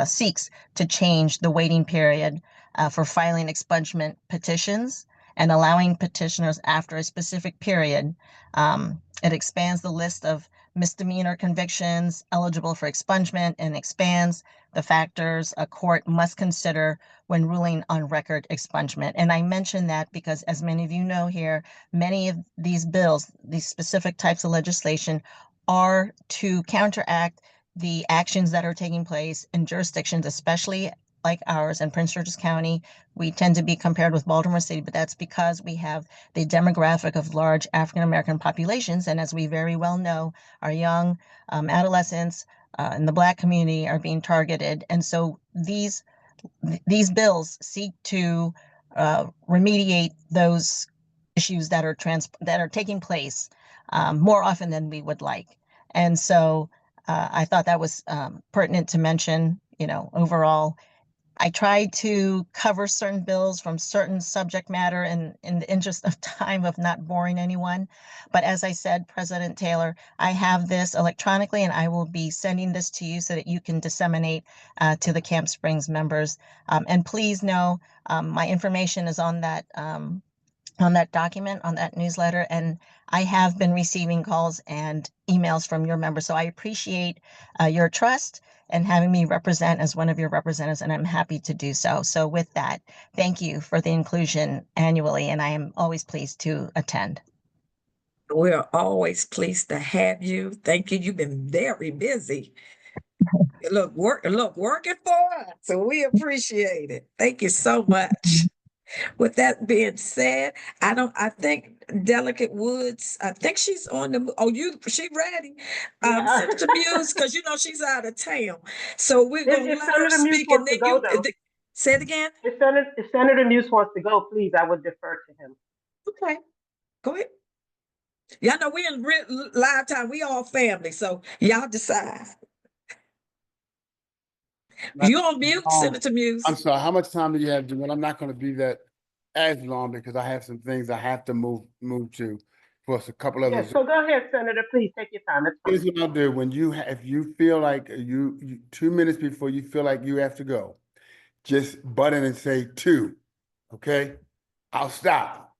Speaker 9: seeks to change the waiting period for filing expungement petitions and allowing petitioners after a specific period. It expands the list of misdemeanor convictions eligible for expungement and expands the factors a court must consider when ruling on record expungement. And I mention that because, as many of you know here, many of these bills, these specific types of legislation, are to counteract the actions that are taking place in jurisdictions, especially like ours in Prince George's County. We tend to be compared with Baltimore City, but that's because we have the demographic of large African-American populations. And as we very well know, our young adolescents in the Black community are being targeted. And so these bills seek to remediate those issues that are taking place more often than we would like. And so I thought that was pertinent to mention. Overall, I tried to cover certain bills from certain subject matter in the interest of time of not boring anyone. But as I said, President Taylor, I have this electronically and I will be sending this to you so that you can disseminate to the Camp Springs members. And please know my information is on that document, on that newsletter, and I have been receiving calls and emails from your members. So I appreciate your trust and having me represent as one of your representatives, and I'm happy to do so. So with that, thank you for the inclusion annually, and I am always pleased to attend.
Speaker 1: We're always pleased to have you. Thank you. You've been very busy. Working for us. So we appreciate it. Thank you so much. With that being said, I think Delegate Woods, I think she's on she ready.
Speaker 3: Yeah.
Speaker 1: Senator Muse, because she's out of town. So we're going to
Speaker 3: If
Speaker 1: let her
Speaker 3: Senator Muse
Speaker 1: speak and
Speaker 3: wants to
Speaker 1: then
Speaker 3: go, though.
Speaker 1: say it again.
Speaker 3: If Senator Muse wants to go, please, I would defer to him.
Speaker 1: Okay, go ahead. Y'all know we in live time. We all family, so y'all decide. You on mute, Senator Muse?
Speaker 10: I'm sorry, how much time do you have, Jamil? I'm not gonna be that as long because I have some things I have to move to for a couple
Speaker 3: Yeah,
Speaker 10: others.
Speaker 3: so go ahead, Senator, please take your time. It's fine.
Speaker 10: Here's what I'll do. When if you feel like you 2 minutes before you feel like you have to go, just butt in and say 2, okay? I'll stop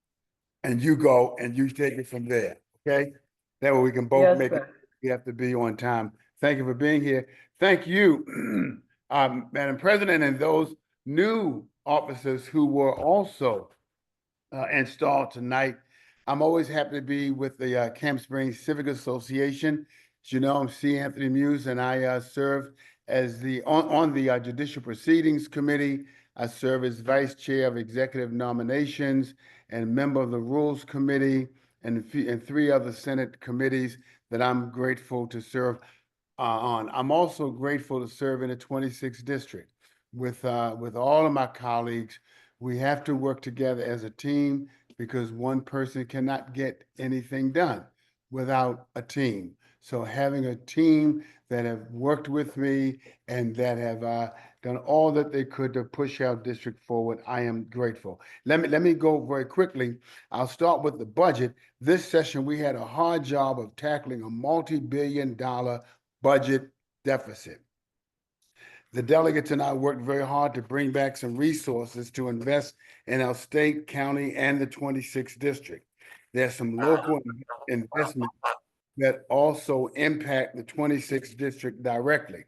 Speaker 10: and you go and you take it from there, okay? That way we can both
Speaker 3: Yes,
Speaker 10: make it.
Speaker 3: sir.
Speaker 10: We have to be on time. Thank you for being here. Thank you, Madam President, and those new officers who were also installed tonight. I'm always happy to be with the Camp Springs Civic Association. As you know, I'm C. Anthony Muse, and I serve as on the Judicial Proceedings Committee. I serve as Vice Chair of Executive Nominations and member of the Rules Committee and 3 other Senate committees that I'm grateful to serve on. I'm also grateful to serve in the 26th District with all of my colleagues. We have to work together as a team because one person cannot get anything done without a team. So having a team that have worked with me and that have done all that they could to push our district forward, I am grateful. Let me go very quickly. I'll start with the budget. This session, we had a hard job of tackling a multi-billion-dollar budget deficit. The delegates and I worked very hard to bring back some resources to invest in our state, county, and the 26th District. There's some local investments that also impact the 26th District directly.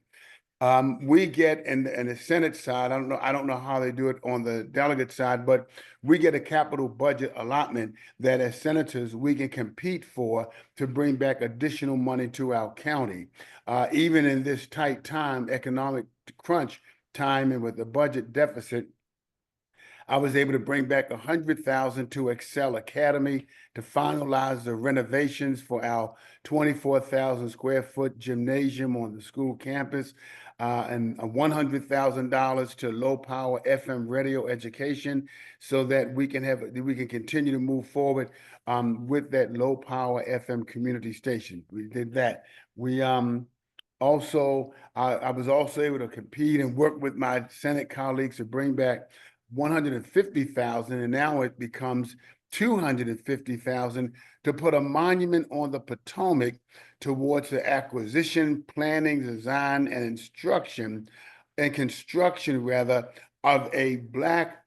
Speaker 10: We get in the Senate side, I don't know how they do it on the delegate side, but we get a capital budget allotment that as senators, we can compete for to bring back additional money to our county. Even in this tight time, economic crunch time, and with the budget deficit, I was able to bring back $100,000 to Excel Academy to finalize the renovations for our 24,000 square foot gymnasium on the school campus, and $100,000 to low power FM radio education, so that we can continue to move forward with that low power FM community station. We did that. We also, I was also able to compete and work with my Senate colleagues to bring back $150,000, and now it becomes $250,000 to put a monument on the Potomac towards the acquisition, planning, design, and construction rather of a black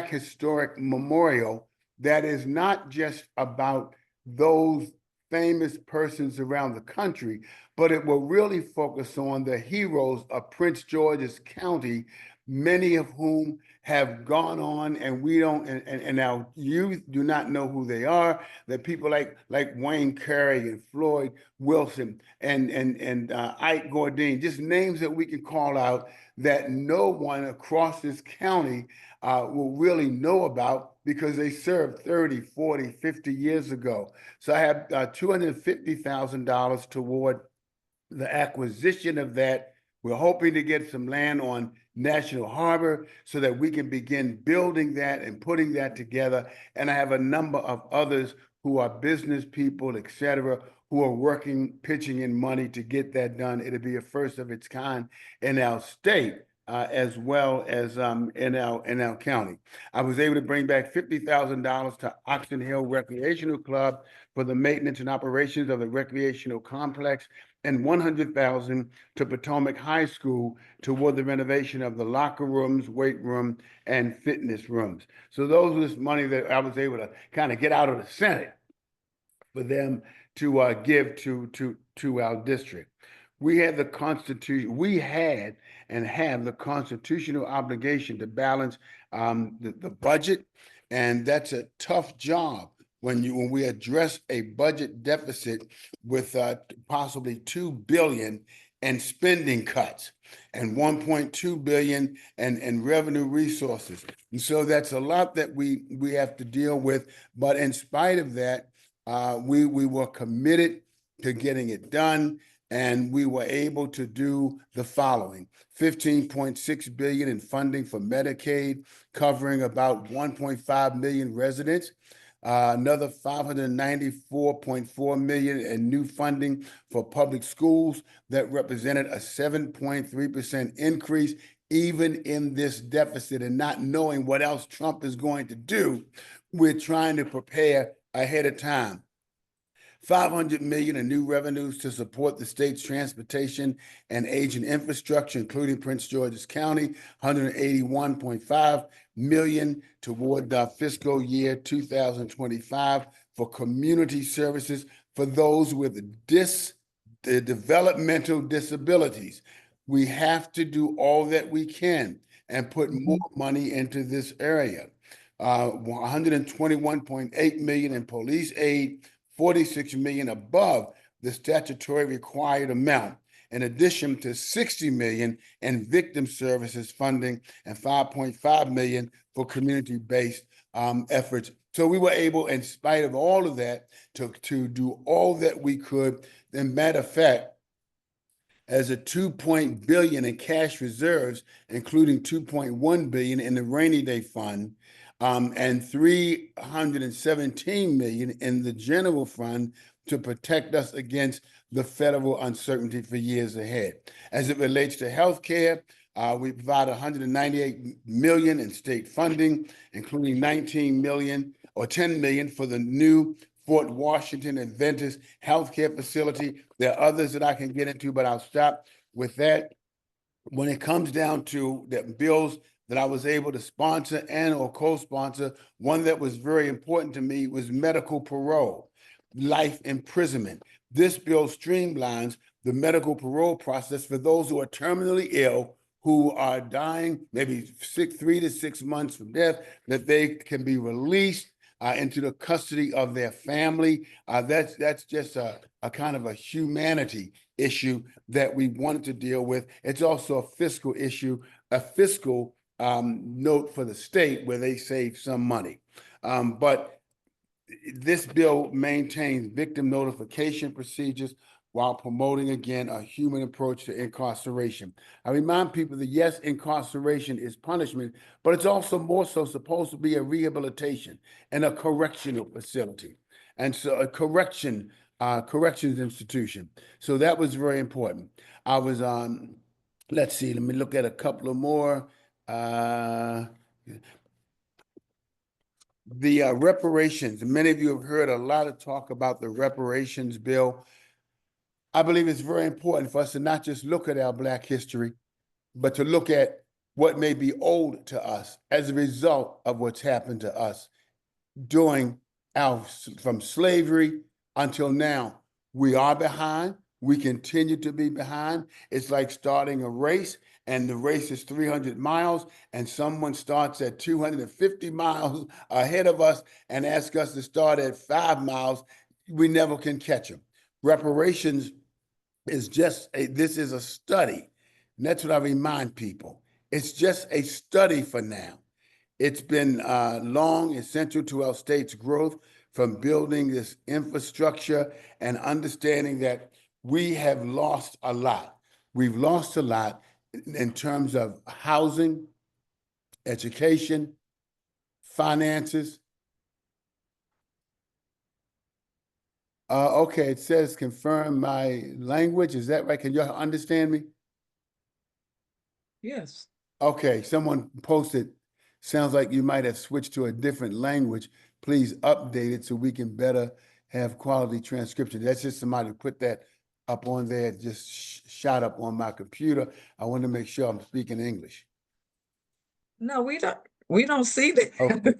Speaker 10: historic memorial that is not just about those famous persons around the country, but it will really focus on the heroes of Prince George's County, many of whom have gone on, and we don't, and our youth do not know who they are. That people like Wayne Curry and Floyd Wilson and Ike Gordine, just names that we can call out that no one across this county will really know about because they served 30, 40, 50 years ago. So I have $250,000 toward the acquisition of that. We're hoping to get some land on National Harbor so that we can begin building that and putting that together. And I have a number of others who are business people, et cetera, who are pitching in money to get that done. It'll be a first of its kind in our state. as well as in our county. I was able to bring back $50,000 to Oxon Hill Recreational Club for the maintenance and operations of the recreational complex, and $100,000 to Potomac High School toward the renovation of the locker rooms, weight room, and fitness rooms. So those was money that I was able to kind of get out of the Senate for them to give to our district. We had the Constitution, we had and have the constitutional obligation to balance the budget, and that's a tough job when we address a budget deficit with possibly $2 billion in spending cuts and $1.2 billion in revenue resources. And so that's a lot that we have to deal with. But in spite of that, we were committed to getting it done, and we were able to do the following: $15.6 billion in funding for Medicaid, covering about 1.5 million residents. Another $594.4 million in new funding for public schools that represented a 7.3% increase, even in this deficit, and not knowing what else Trump is going to do. We're trying to prepare ahead of time. $500 million in new revenues to support the state's transportation and aging infrastructure, including Prince George's County. $181.5 million toward the fiscal year 2025 for community services for those with the developmental disabilities. We have to do all that we can and put more money into this area. $121.8 million in police aid, $46 million above the statutory required amount, in addition to $60 million in victim services funding and $5.5 million for community-based efforts. So we were able, in spite of all of that, to do all that we could. And matter of fact, as a $2 billion in cash reserves, including $2.1 billion in the rainy day fund, and $317 million in the general fund to protect us against the federal uncertainty for years ahead. As it relates to healthcare, we provide $198 million in state funding, including $19 million or $10 million for the new Fort Washington Adventist healthcare facility. There are others that I can get into, but I'll stop with that. When it comes down to the bills that I was able to sponsor and or co-sponsor, one that was very important to me was medical parole, life imprisonment. This bill streamlines the medical parole process for those who are terminally ill, who are dying maybe 3 to 6 months from death, that they can be released into the custody of their family. That's just a kind of a humanity issue that we wanted to deal with. It's also a fiscal issue, a fiscal note for the state where they save some money. But this bill maintains victim notification procedures while promoting, again, a human approach to incarceration. I remind people that, yes, incarceration is punishment, but it's also more so supposed to be a rehabilitation and a correctional facility. And so a corrections institution. So that was very important. I was let's see, let me look at a couple of more. The reparations, many of you have heard a lot of talk about the reparations bill. I believe it's very important for us to not just look at our Black history, but to look at what may be owed to us as a result of what's happened to us from slavery until now. We are behind. We continue to be behind. It's like starting a race, and the race is 300 miles, and someone starts at 250 miles ahead of us and asks us to start at 5 miles. We never can catch them. Reparations is just this is a study. And that's what I remind people. It's just a study for now. It's been long and central to our state's growth, from building this infrastructure and understanding that we have lost a lot. We've lost a lot in terms of housing, education, finances. Okay, it says confirm my language. Is that right? Can you understand me?
Speaker 1: Yes.
Speaker 10: Okay, someone posted, sounds like you might have switched to a different language. Please update it so we can better have quality transcription. That's just somebody put that up on there, just shot up on my computer. I want to make sure I'm speaking English.
Speaker 1: No, we don't see that.
Speaker 10: Okay.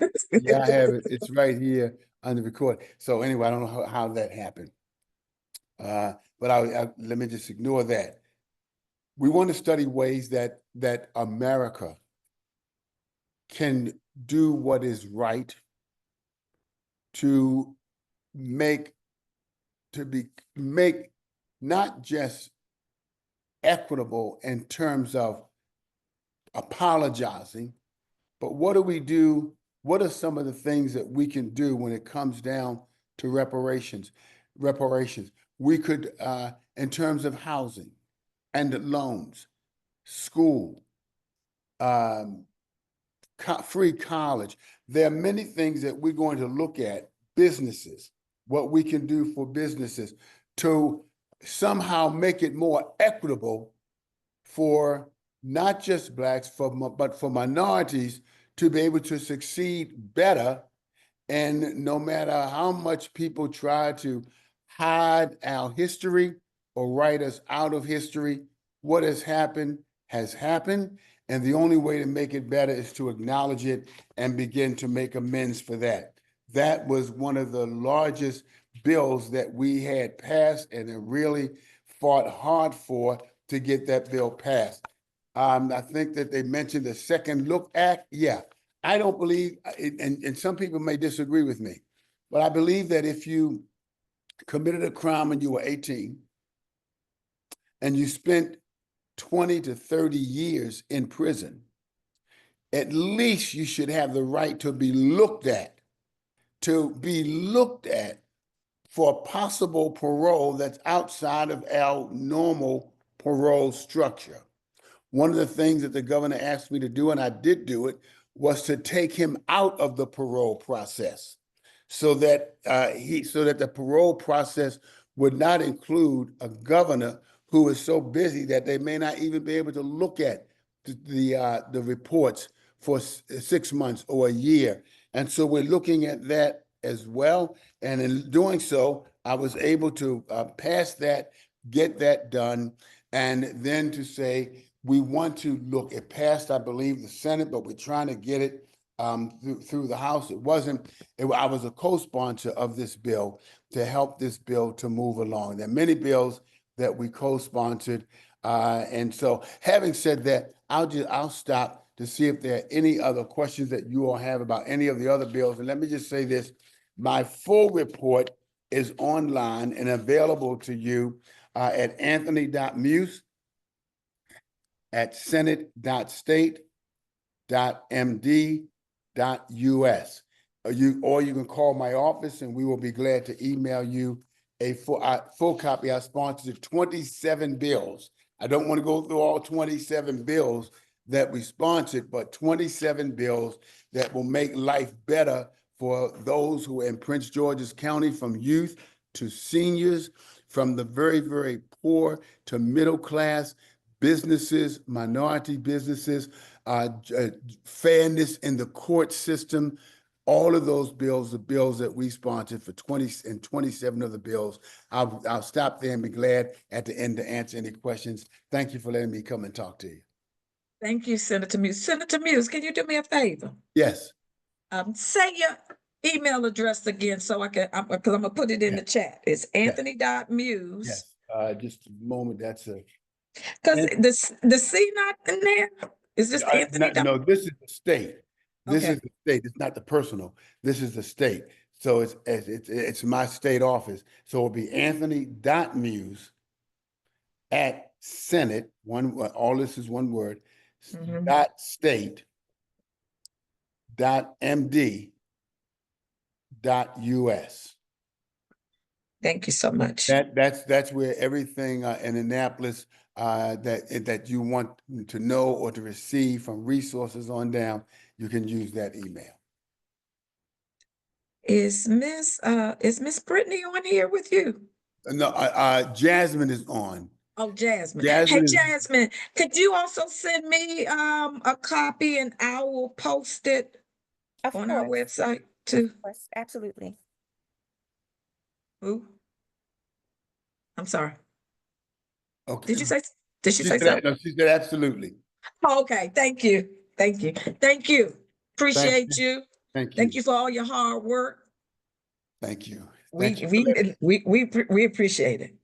Speaker 10: Yeah, I have it. It's right here on the record. So anyway, I don't know how that happened. But let me just ignore that. We want to study ways that America can do what is right to make not just equitable in terms of apologizing, but what do we do? What are some of the things that we can do when it comes down to reparations? We could, in terms of housing and loans, school, free college. There are many things that we're going to look at, businesses, what we can do for businesses to somehow make it more equitable for not just Blacks, but for minorities to be able to succeed better. And no matter how much people try to hide our history or write us out of history, what has happened has happened. And the only way to make it better is to acknowledge it and begin to make amends for that. That was one of the largest bills that we had passed and it really fought hard for to get that bill passed. I think that they mentioned the Second Look Act. Yeah, I don't believe, and some people may disagree with me, but I believe that if you committed a crime when you were 18 and you spent 20 to 30 years in prison, at least you should have the right to be looked at for possible parole that's outside of our normal parole structure. One of the things that the governor asked me to do, and I did do it, was to take him out of the parole process so that the parole process would not include a governor who is so busy that they may not even be able to look at the reports for 6 months or a year. And so we're looking at that as well. And in doing so, I was able to pass that, get that done, and then to say, we want to look, it passed, I believe, the Senate, but we're trying to get it through the House. I was a co-sponsor of this bill to help this bill to move along. There are many bills that we co-sponsored. And so having said that, I'll stop to see if there are any other questions that you all have about any of the other bills. And let me just say this, my full report is online and available to you at anthony.muse at senate.state.md.us. Or you can call my office and we will be glad to email you a full copy. I sponsored 27 bills. I don't want to go through all 27 bills that we sponsored, but 27 bills that will make life better for those who are in Prince George's County, from youth to seniors, from the very, very poor to middle class, businesses, minority businesses, fairness in the court system. All of those bills are bills that we sponsored for 27 of the bills. I'll stop there and be glad at the end to answer any questions. Thank you for letting me come and talk to you.
Speaker 1: Thank you, Senator Muse. Senator Muse, can you do me a favor?
Speaker 10: Yes.
Speaker 1: Say your email address again so I can, because I'm gonna put it in the chat. It's anthony.muse.
Speaker 10: Yes. Just a moment. That's a.
Speaker 1: Because the C not in there? Is this Anthony?
Speaker 10: No, this is the state. This
Speaker 1: Okay.
Speaker 10: is the state. It's not the personal. This is the state. So it's my state office. So it'll be anthony.muse at Senate, all this is one word,
Speaker 1: Mhm.
Speaker 10: .state.md.us.
Speaker 1: Thank you so much.
Speaker 10: That's where everything in Annapolis that you want to know or to receive from resources on down, you can use that email.
Speaker 1: Is Miss Brittany on here with you?
Speaker 10: No, Jasmine is on.
Speaker 1: Oh, Jasmine. Hey,
Speaker 10: Jasmine is-
Speaker 1: Jasmine, could you also send me a copy and I will post it
Speaker 11: Of
Speaker 1: on our
Speaker 11: course,
Speaker 1: website too?
Speaker 11: of course, absolutely.
Speaker 1: Who? I'm sorry.
Speaker 10: Okay.
Speaker 1: Did she
Speaker 10: She
Speaker 1: say
Speaker 10: said,
Speaker 1: something?
Speaker 10: no, she said absolutely.
Speaker 1: Oh, okay, thank you. Thank you. Thank you. Appreciate you.
Speaker 10: Thank you.
Speaker 1: Thank you for all your hard work.
Speaker 10: Thank you.
Speaker 1: We
Speaker 10: Thank you.
Speaker 1: we appreciate it.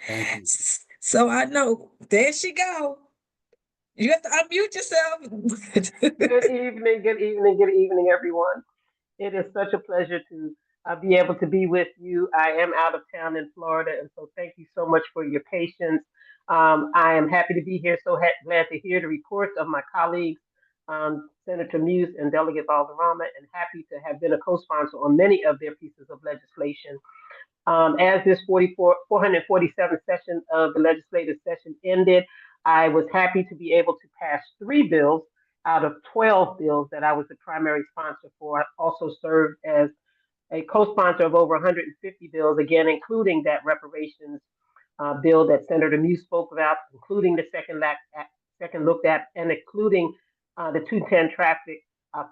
Speaker 10: Thank you.
Speaker 1: So I know, there she go. You have to unmute yourself.
Speaker 3: Good evening, good evening, good evening, everyone. It is such a pleasure to be able to be with you. I am out of town in Florida, and so thank you so much for your patience. I am happy to be here, so glad to hear the reports of my colleagues, Senator Muse and Delegate Valderrama, and happy to have been a co-sponsor on many of their pieces of legislation. As this 447th session of the legislative session ended, I was happy to be able to pass 3 bills out of 12 bills that I was the primary sponsor for. I also served as a co-sponsor of over 150 bills, again, including that reparations bill that Senator Muse spoke about, including the second looked at, and including the 210 traffic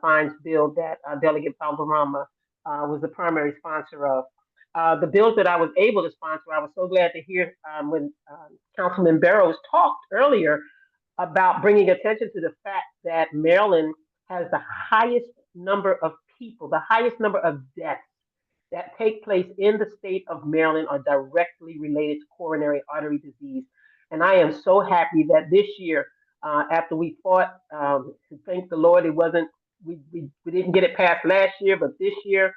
Speaker 3: fines bill that Delegate Valderrama was the primary sponsor of. The bills that I was able to sponsor, I was so glad to hear when Councilman Barrows talked earlier about bringing attention to the fact that Maryland has the highest number of people, the highest number of deaths that take place in the state of Maryland are directly related to coronary artery disease. And I am so happy that this year, after we fought, to thank the Lord, we didn't get it passed last year, but this year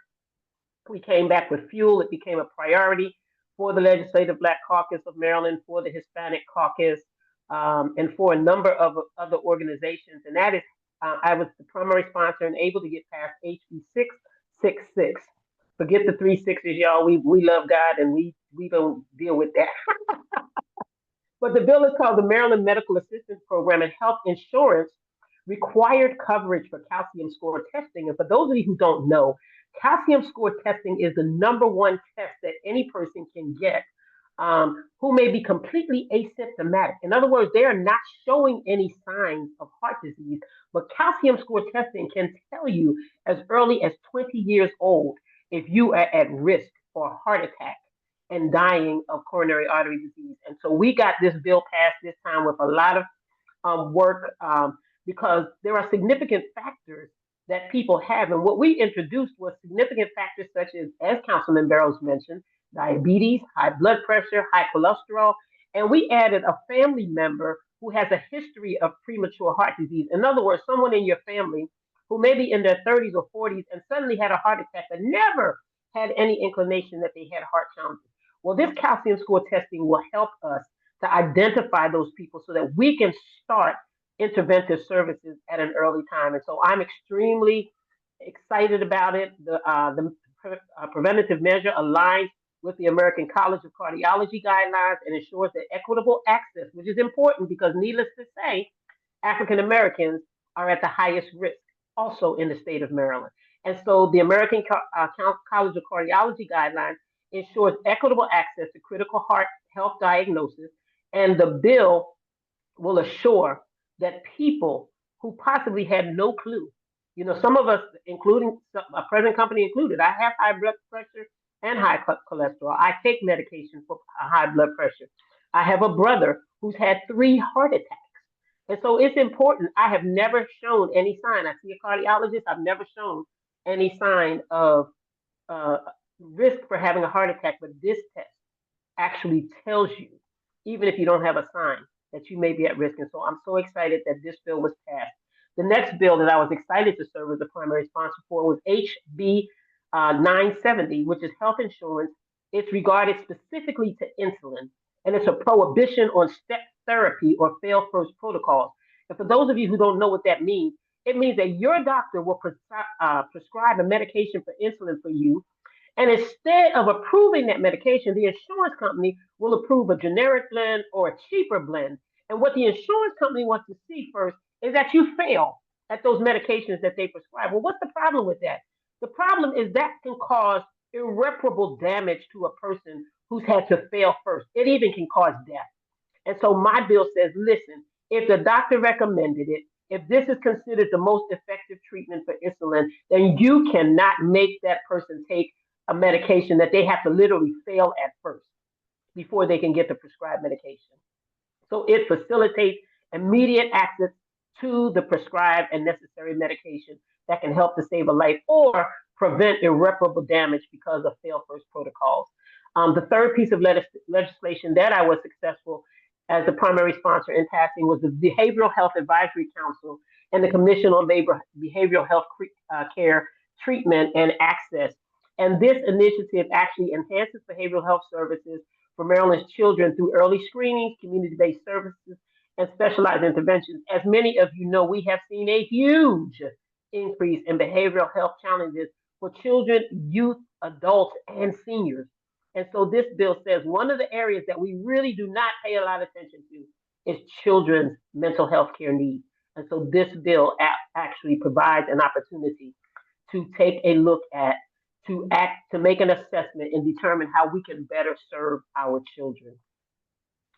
Speaker 3: we came back with fuel. It became a priority for the Legislative Black Caucus of Maryland, for the Hispanic Caucus, and for a number of other organizations. And that is, I was the primary sponsor and able to get past HB 666. Forget the 3 6s, y'all. We love God and we don't deal with that. But the bill is called the Maryland Medical Assistance Program, and health insurance required coverage for calcium score testing. And for those of you who don't know, calcium score testing is the #1 test that any person can get who may be completely asymptomatic. In other words, they are not showing any signs of heart disease, but calcium score testing can tell you as early as 20 years old if you are at risk for a heart attack and dying of coronary artery disease. And so we got this bill passed this time with a lot of work because there are significant factors that people have. And what we introduced was significant factors such as Councilman Barrows mentioned, diabetes, high blood pressure, high cholesterol, and we added a family member who has a history of premature heart disease. In other words, someone in your family who may be in their 30s or 40s and suddenly had a heart attack but never had any inclination that they had heart challenges. Well, this calcium score testing will help us to identify those people so that we can start interventive services at an early time. And so I'm extremely excited about it. The preventative measure aligns with the American College of Cardiology guidelines and ensures that equitable access, which is important because needless to say, African Americans are at the highest risk also in the state of Maryland. And so the American College of Cardiology guidelines ensures equitable access to critical heart health diagnosis, and the bill will assure that people who possibly had no clue, some of us, including a present company included, I have high blood pressure and high cholesterol. I take medication for high blood pressure. I have a brother who's had 3 heart attacks. And so it's important. I have never shown any sign. I see a cardiologist. I've never shown any sign of risk for having a heart attack. But this test actually tells you, even if you don't have a sign, that you may be at risk. And so I'm so excited that this bill was passed. The next bill that I was excited to serve as the primary sponsor for was HB 970, which is health insurance. It's regarded specifically to insulin, and it's a prohibition on step therapy or fail first protocols. And for those of you who don't know what that means, it means that your doctor will prescribe a medication for insulin for you. And instead of approving that medication, the insurance company will approve a generic blend or a cheaper blend. And what the insurance company wants to see first is that you fail at those medications that they prescribe. Well, what's the problem with that? The problem is that can cause irreparable damage to a person who's had to fail first. It even can cause death. And so my bill says, listen, if the doctor recommended it, if this is considered the most effective treatment for insulin, then you cannot make that person take a medication that they have to literally fail at first before they can get the prescribed medication. So it facilitates immediate access to the prescribed and necessary medication that can help to save a life or prevent irreparable damage because of fail first protocols. The third piece of legislation that I was successful as the primary sponsor in passing was the Behavioral Health Advisory Council and the Commission on Behavioral Health Care Treatment and Access. And this initiative actually enhances behavioral health services for Maryland's children through early screenings, community-based services, and specialized interventions. As many of you know, we have seen a huge increase in behavioral health challenges for children, youth, adults, and seniors. And so this bill says one of the areas that we really do not pay a lot of attention to is children's mental health care needs. And so this bill actually provides an opportunity to take a look at, to make an assessment and determine how we can better serve our children.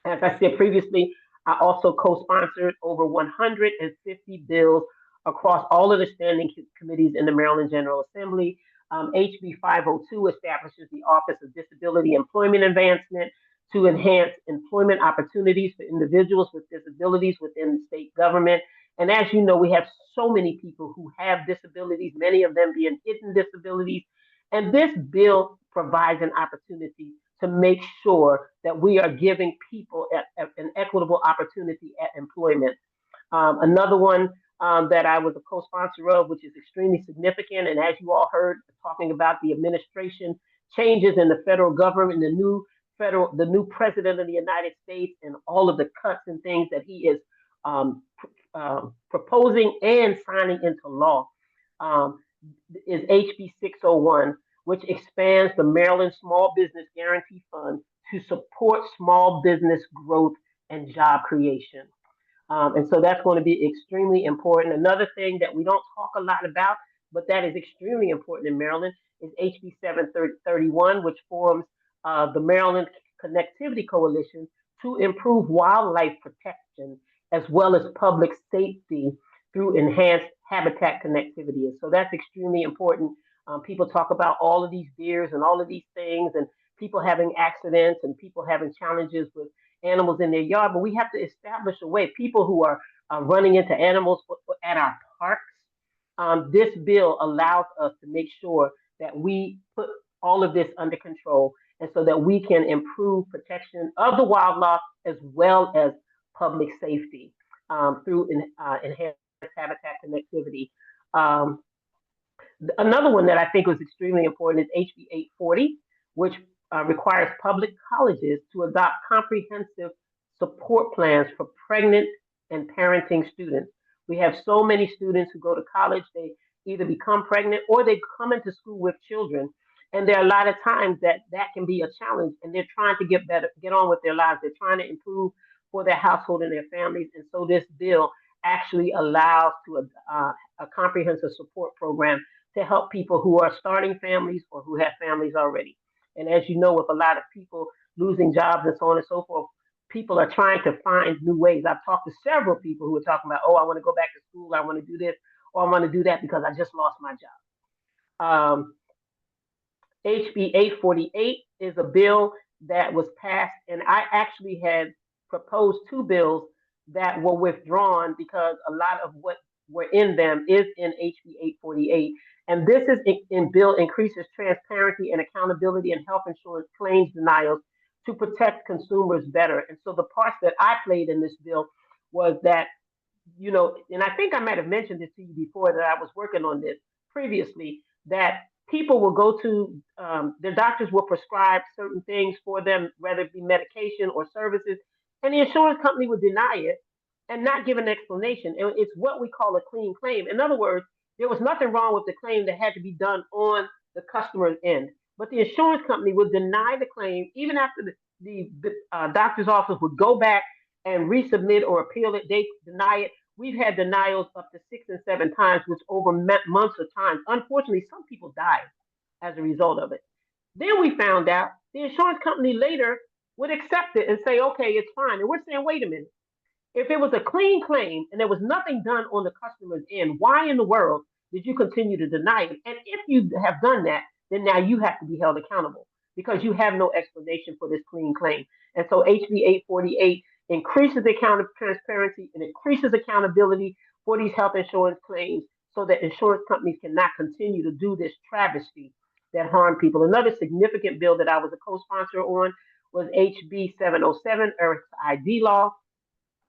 Speaker 3: As I said previously, I also co-sponsored over 150 bills across all of the standing committees in the Maryland General Assembly. HB 502 establishes the Office of Disability Employment Advancement to enhance employment opportunities for individuals with disabilities within the state government. And as you know, we have so many people who have disabilities, many of them being hidden disabilities. And this bill provides an opportunity to make sure that we are giving people an equitable opportunity at employment. Another one that I was a co-sponsor of, which is extremely significant, and as you all heard, talking about the administration changes in the federal government, the new president of the United States, and all of the cuts and things that he is proposing and signing into law, is HB 601, which expands the Maryland Small Business Guarantee Fund to support small business growth and job creation. And so that's going to be extremely important. Another thing that we don't talk a lot about, but that is extremely important in Maryland, is HB 731, which forms the Maryland Connectivity Coalition to improve wildlife protection as well as public safety through enhanced habitat connectivity. And so that's extremely important. People talk about all of these deers and all of these things, and people having accidents and people having challenges with animals in their yard, but we have to establish a way. People who are running into animals at our parks, this bill allows us to make sure that we put all of this under control, and so that we can improve protection of the wildlife as well as public safety through enhanced habitat connectivity. Another one that I think was extremely important is HB 840, which requires public colleges to adopt comprehensive support plans for pregnant and parenting students. We have so many students who go to college, they either become pregnant or they come into school with children. And there are a lot of times that can be a challenge, and they're trying to get on with their lives. They're trying to improve for their household and their families. And so this bill actually allows to a comprehensive support program to help people who are starting families or who have families already. And as you know, with a lot of people losing jobs and so on and so forth, people are trying to find new ways. I've talked to several people who are talking about, oh, I want to go back to school, I want to do this, or I want to do that because I just lost my job. HB 848 is a bill that was passed, and I actually had proposed two bills that were withdrawn because a lot of what were in them is in HB 848. And this is bill increases transparency and accountability in health insurance claims denials to protect consumers better. And so the parts that I played in this bill was that, you know, and I think I might have mentioned this to you before, that I was working on this previously, that people will go to, their doctors will prescribe certain things for them, whether it be medication or services, and the insurance company would deny it and not give an explanation. And it's what we call a clean claim. In other words, there was nothing wrong with the claim that had to be done on the customer's end. But the insurance company would deny the claim even after the doctor's office would go back and resubmit or appeal it. They deny it. We've had denials up to 6 and 7 times, which over months of time. Unfortunately, some people died as a result of it. Then we found out the insurance company later would accept it and say, okay, it's fine. And we're saying, wait a minute. If it was a clean claim and there was nothing done on the customer's end, why in the world did you continue to deny it? And if you have done that, then now you have to be held accountable because you have no explanation for this clean claim. And so HB 848 increases the account of transparency and increases accountability for these health insurance claims so that insurance companies cannot continue to do this travesty that harm people. Another significant bill that I was a co-sponsor on was HB 707, Eric's ID law,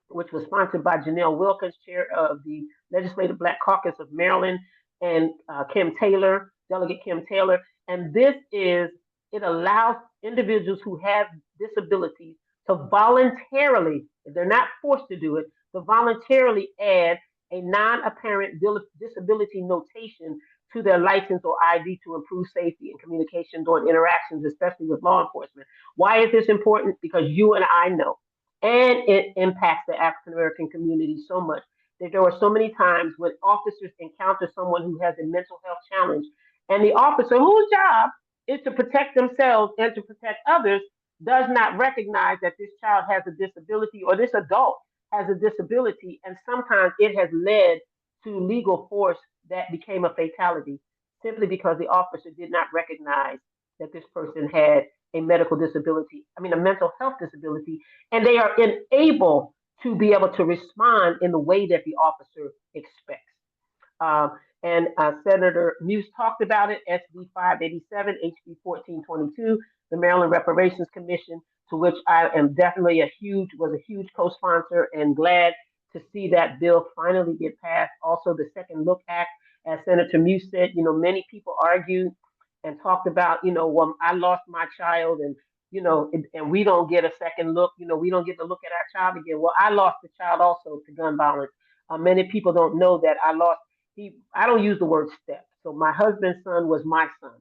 Speaker 3: which was sponsored by Janelle Wilkins, chair of the Legislative Black Caucus of Maryland, and Kim Taylor, Delegate Kim Taylor. And it allows individuals who have disabilities to voluntarily, if they're not forced to do it, to voluntarily add a non-apparent disability notation to their license or ID to improve safety and communication during interactions, especially with law enforcement. Why is this important? Because you and I know, and it impacts the African American community so much that there are so many times when officers encounter someone who has a mental health challenge, and the officer, whose job is to protect themselves and to protect others, does not recognize that this child has a disability or this adult has a disability, and sometimes it has led to legal force that became a fatality simply because the officer did not recognize that this person had a mental health disability, and they are unable to be able to respond in the way that the officer expects. And Senator Muse talked about it, SB 587, HB 1422, the Maryland Reparations Commission, to which I am definitely was a huge co-sponsor and glad to see that bill finally get passed. Also, the Second Look Act, as Senator Muse said, many people argued and talked about, well, I lost my child and, and we don't get a second look, we don't get to look at our child again. Well, I lost a child also to gun violence. Many people don't know that I don't use the word step. So my husband's son was my son,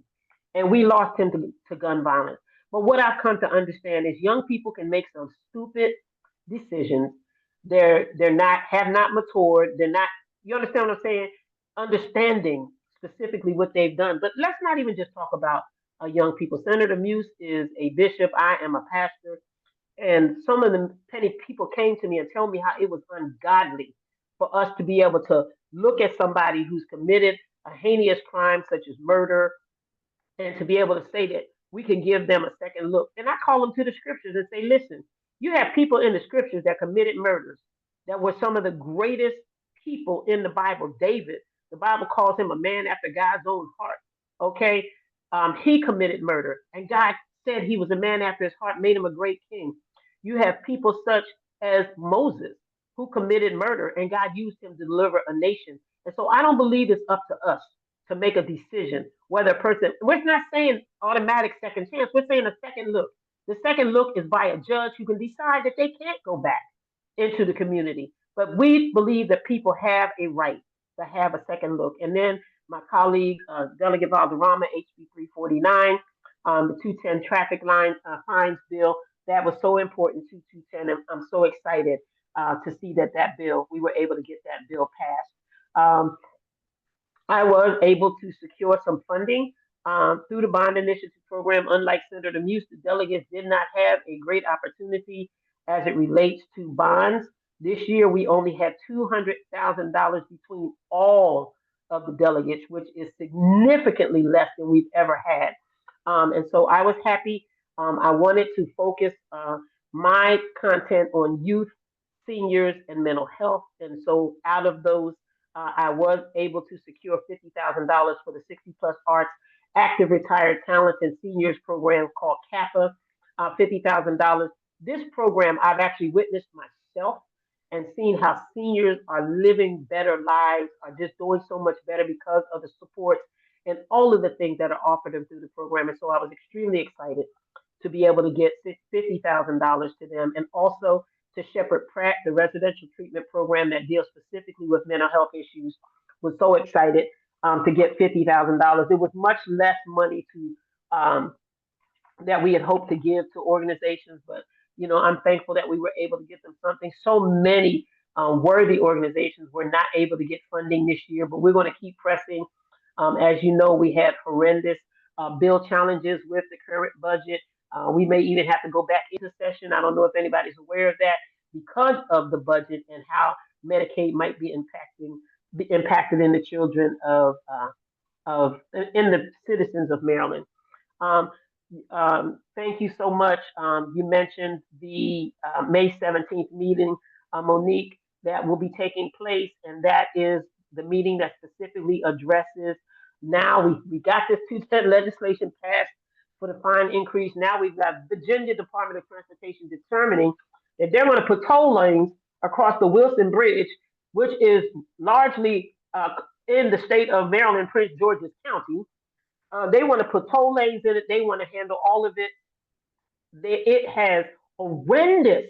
Speaker 3: and we lost him to gun violence. But what I've come to understand is young people can make some stupid decisions. They're have not matured. They're not, you understand what I'm saying? Understanding specifically what they've done. But let's not even just talk about young people. Senator Muse is a bishop. I am a pastor. And some of the people came to me and tell me how it was ungodly for us to be able to look at somebody who's committed a heinous crime such as murder and to be able to say that we can give them a second look. And I call them to the scriptures and say, listen, you have people in the scriptures that committed murders that were some of the greatest people in the Bible. David, the Bible calls him a man after God's own heart. Okay. He committed murder and God said he was a man after his heart, made him a great king. You have people such as Moses who committed murder and God used him to deliver a nation. And so I don't believe it's up to us to make a decision whether a person, we're not saying automatic second chance, we're saying a second look. The second look is by a judge who can decide that they can't go back into the community. But we believe that people have a right to have a second look. And then my colleague, Delegate Valderrama, HB 349, the 210 traffic line fines bill, that was so important to 210. And I'm so excited to see that bill, we were able to get that bill passed. I was able to secure some funding through the Bond Initiative Program. Unlike Senator Muse, the delegates did not have a great opportunity as it relates to bonds. This year, we only had $200,000 between all of the delegates, which is significantly less than we've ever had. And so I was happy. I wanted to focus my content on youth, seniors, and mental health. And so out of those, I was able to secure $50,000 for the 60 Plus Arts Active Retired Talent and Seniors program called CAPA, $50,000. This program I've actually witnessed myself and seen how seniors are living better lives, are just doing so much better because of the support and all of the things that are offered them through the program. And so I was extremely excited to be able to get $50,000 to them, and also to Shepherd Pratt, the residential treatment program that deals specifically with mental health issues. Was so excited to get $50,000. It was much less money that we had hoped to give to organizations, but I'm thankful that we were able to get them something. So many worthy organizations were not able to get funding this year, but we're going to keep pressing. As you know, we had horrendous bill challenges with the current budget. We may even have to go back into session. I don't know if anybody's aware of that because of the budget and how Medicaid might be impacted in the children in the citizens of Maryland. Thank you so much. You mentioned the May 17th meeting, Monique, that will be taking place, and that is the meeting that specifically addresses. Now we got this 210 legislation passed for the fine increase. Now we've got Virginia Department of Transportation determining that they're going to put toll lanes across the Wilson Bridge, which is largely in the state of Maryland, Prince George's County. They want to put toll lanes in it. They want to handle all of it. It has horrendous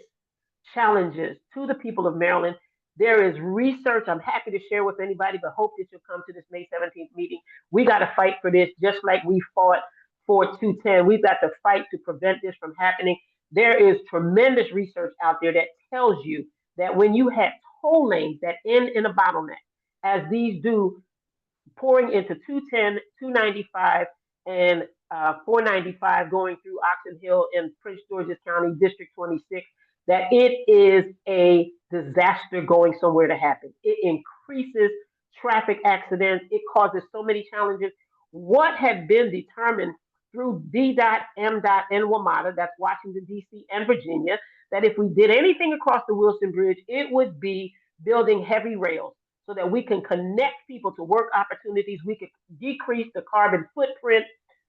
Speaker 3: challenges to the people of Maryland. There is research I'm happy to share with anybody, but hope that you'll come to this May 17th meeting. We got to fight for this, just like we fought for 210. We've got to fight to prevent this from happening. There is tremendous research out there that tells you that when you have toll lanes that end in a bottleneck, as these do, pouring into 210, 295, and 495 going through Oxon Hill in Prince George's County, District 26, that it is a disaster going somewhere to happen. It increases traffic accidents. It causes so many challenges. What had been determined through DDOT, MDOT, and WMATA, that's Washington, D.C. and Virginia, that if we did anything across the Wilson Bridge, it would be building heavy rails so that we can connect people to work opportunities. We could decrease the carbon footprint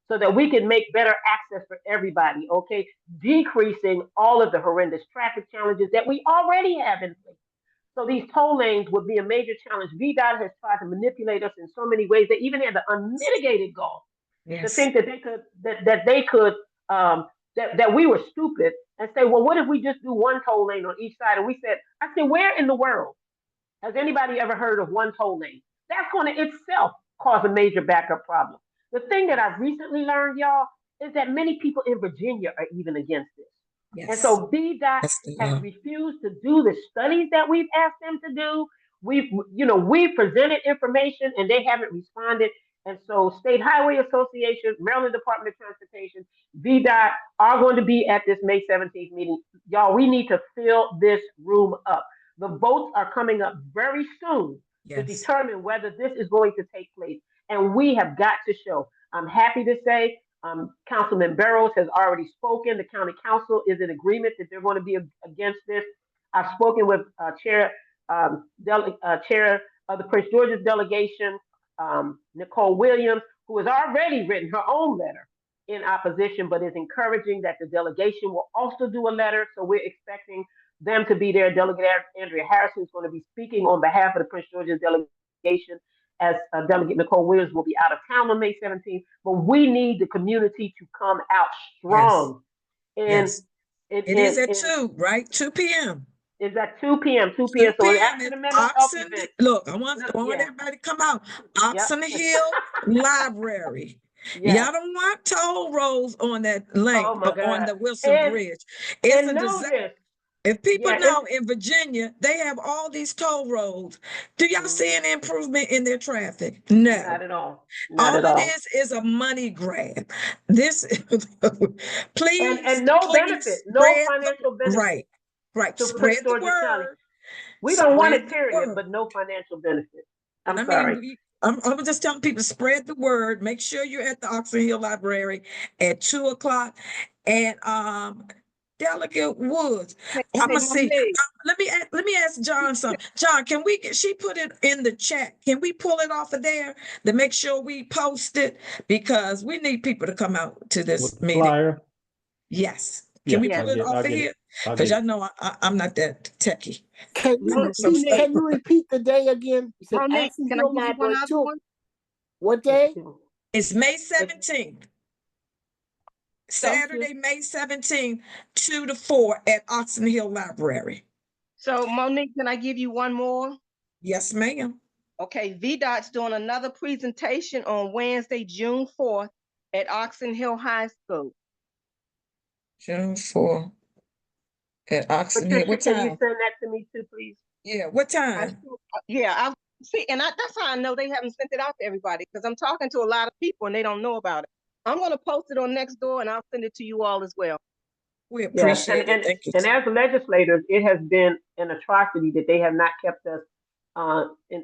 Speaker 3: so that we can make better access for everybody, okay? Decreasing all of the horrendous traffic challenges that we already have in place. So these toll lanes would be a major challenge. VDOT has tried to manipulate us in so many ways. They even had the unmitigated goal to think that that we were stupid and say, well, what if we just do one toll lane on each side? And I said, where in the world has anybody ever heard of one toll lane? That's going to itself cause a major backup problem. The thing that I've recently learned, y'all, is that many people in Virginia are even against this. Yes. And so VDOT has refused to do the studies that we've asked them to do. We've presented information and they haven't responded. And so State Highway Association, Maryland Department of Transportation, VDOT are going to be at this May 17th meeting. Y'all, we need to fill this room up. The votes are coming up very soon to determine whether this is going to take place. And we have got to show. I'm happy to say Councilman Barrows has already spoken. The county council is in agreement that they're going to be against this. I've spoken with chair of the Prince George's delegation, Nicole Williams, who has already written her own letter in opposition, but is encouraging that the delegation will also do a letter. So we're expecting them to be there. Delegate Andrea Harrison is going to be speaking on behalf of the Prince George's delegation, as Delegate Nicole Williams will be out of town on May 17th. But we need the community to come out strong.
Speaker 1: Yes. It is at 2, right? 2 p.m.
Speaker 3: It's at 2 p.m. 2 p.m. So after the mental health event.
Speaker 1: Look, I want everybody to come out. Oxon Hill Library. Y'all don't want toll roads on that length, on the Wilson Bridge. It's a disaster. If people know in Virginia, they have all these toll roads. Do y'all see any improvement in their traffic? No.
Speaker 3: Not at all.
Speaker 1: All it is a money grab. This, please.
Speaker 3: And no benefit, no financial benefit.
Speaker 1: Right.
Speaker 3: To
Speaker 1: Spread the
Speaker 3: County.
Speaker 1: word.
Speaker 3: We don't want it, period, but no financial benefit. I'm sorry.
Speaker 1: I'm just telling people, spread the word. Make sure you're at the Oxon Hill Library at 2 o'clock. And Delegate Woods, I'm gonna see. Let me ask John something. John, she put it in the chat? Can we pull it off of there to make sure we post it, because we need people to come out to this meeting. Flyer? Yes. Can we pull it off of here? Because y'all know I'm not that techie.
Speaker 11: Can you repeat the day again?
Speaker 2: Monique, can I give you one other one?
Speaker 11: What day?
Speaker 1: It's May 17th. Saturday, May 17th, 2 to 4 at Oxon Hill Library.
Speaker 2: So Monique, can I give you one more?
Speaker 1: Yes, ma'am.
Speaker 2: Okay, VDOT's doing another presentation on Wednesday, June 4th at Oxon Hill High School.
Speaker 1: June 4th at Oxon Hill. What time?
Speaker 3: Can you send that to me too, please?
Speaker 1: Yeah, what time?
Speaker 2: I see, and that's how I know they haven't sent it out to everybody, because I'm talking to a lot of people and they don't know about it. I'm gonna post it on Nextdoor and I'll send it to you all as well.
Speaker 1: We
Speaker 3: Yes,
Speaker 1: appreciate it. Thank you.
Speaker 3: and as legislators, it has been an atrocity that they have not kept us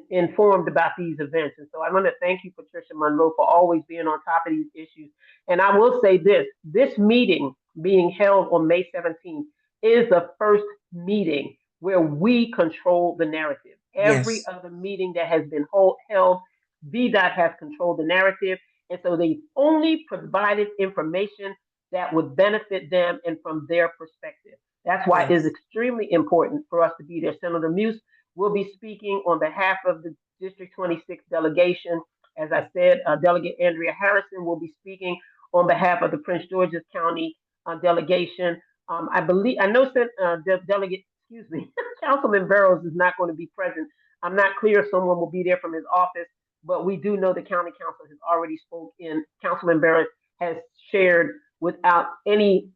Speaker 3: informed about these events. And so I want to thank you, Patricia Monroe, for always being on top of these issues. And I will say this meeting being held on May 17th is the first meeting where we control the narrative. Every
Speaker 1: Yes.
Speaker 3: other meeting that has been held, VDOT has controlled the narrative. And so they only provided information that would benefit them and from their perspective. That's why it is
Speaker 1: Yes.
Speaker 3: extremely important for us to be there. Senator Muse will be speaking on behalf of the District 26 delegation. As I said, Delegate Andrea Harrison will be speaking on behalf of the Prince George's County delegation. I know Delegate, excuse me, Councilman Barrows is not going to be present. I'm not clear if someone will be there from his office, but we do know the county council has already spoken. Councilman Barrows has shared without any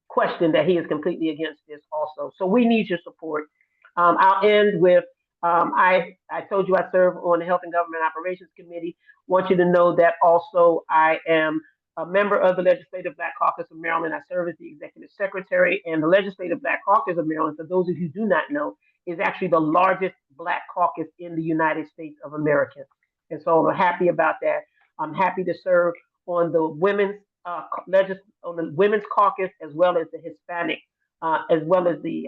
Speaker 3: question that he is completely against this also. So we need your support. I'll end with, I told you I serve on the Health and Government Operations Committee. Want you to know that also I am a member of the Legislative Black Caucus of Maryland. I serve as the Executive Secretary, and the Legislative Black Caucus of Maryland, for those of you who do not know, is actually the largest Black caucus in the United States of America. And so I'm happy about that. I'm happy to serve on the women's caucus, as well as the Hispanic, as well as the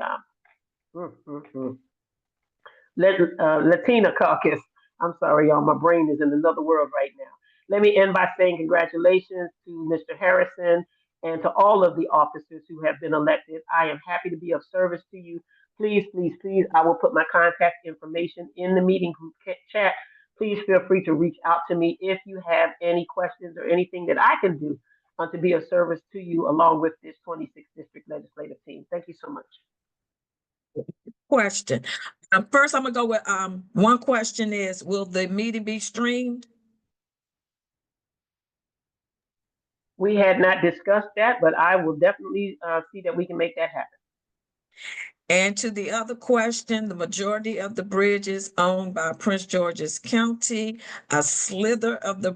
Speaker 3: Latina caucus. I'm sorry, y'all, my brain is in another world right now. Let me end by saying congratulations to Mr. Harrison and to all of the officers who have been elected. I am happy to be of service to you. Please, please, please, I will put my contact information in the meeting group chat. Please feel free to reach out to me if you have any questions or anything that I can do to be of service to you, along with this 26th District Legislative team. Thank you so much.
Speaker 1: Question. First, I'm gonna go with one question is, will the meeting be streamed?
Speaker 3: We had not discussed that, but I will definitely see that we can make that happen.
Speaker 1: And to the other question, the majority of the bridge is owned by Prince George's County. A slither of the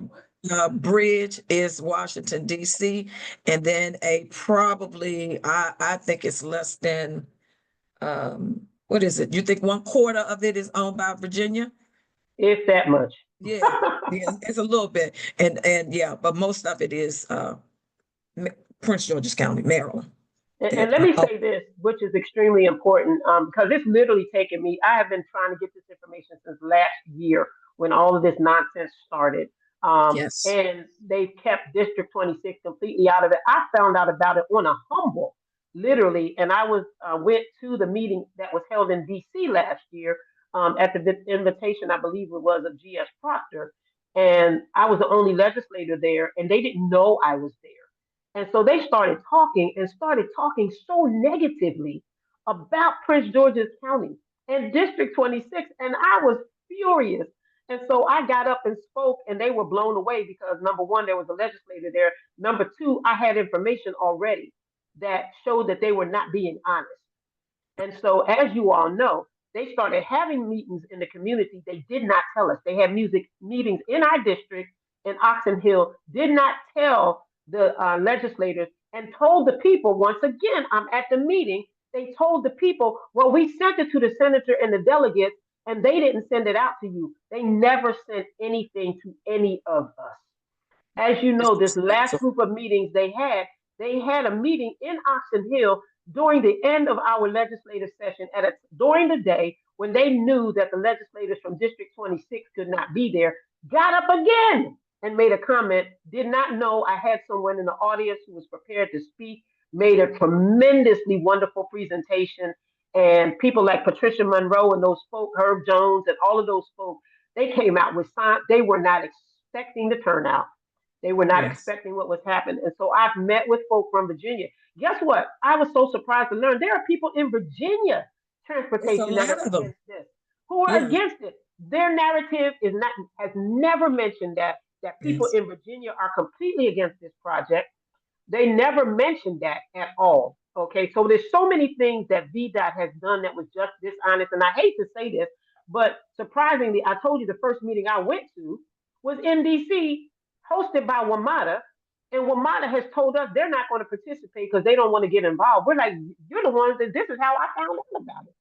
Speaker 1: bridge is Washington, D.C. And then probably, I think it's less than, what is it? You think 1/4 of it is owned by Virginia?
Speaker 3: If that much.
Speaker 1: Yeah, it's a little bit. And yeah, but most of it is Prince George's County, Maryland.
Speaker 3: And let me say this, which is extremely important, because it's literally taken me, I have been trying to get this information since last year when all of this nonsense started.
Speaker 1: Yes.
Speaker 3: And they kept District 26 completely out of it. I found out about it on a humble, literally, and I went to the meeting that was held in DC last year at the invitation, I believe it was, of G.S. Proctor. And I was the only legislator there, and they didn't know I was there. And so they started talking so negatively about Prince George's County and District 26, and I was furious. And so I got up and spoke, and they were blown away because, number one, there was a legislator there. Number two, I had information already that showed that they were not being honest. And so, as you all know, they started having meetings in the community. They did not tell us. They had meetings in our district in Oxon Hill, did not tell the legislators, and told the people, once again, I'm at the meeting, they told the people, well, we sent it to the senator and the delegates, and they didn't send it out to you. They never sent anything to any of us. As you know, this last group of meetings they had a meeting in Oxon Hill during the end of our legislative session during the day when they knew that the legislators from District 26 could not be there, got up again and made a comment, did not know I had someone in the audience who was prepared to speak, made a tremendously wonderful presentation. And people like Patricia Monroe and those folk, Herb Jones and all of those folk, they came out with signs. They were not expecting the turnout. They were not expecting what was happening. And so I've met with folk from Virginia. Guess what? I was so surprised to learn there are people in Virginia transportation that are against this, who are against it. Their narrative has never mentioned that people in Virginia are completely against this project. They never mentioned that at all. Okay, so there's so many things that VDOT has done that was just dishonest. And I hate to say this, but surprisingly, I told you the first meeting I went to was in DC, hosted by WMATA, And WMATA has told us they're not going to participate because they don't want to get involved. We're like, you're the ones that this is how I found out about it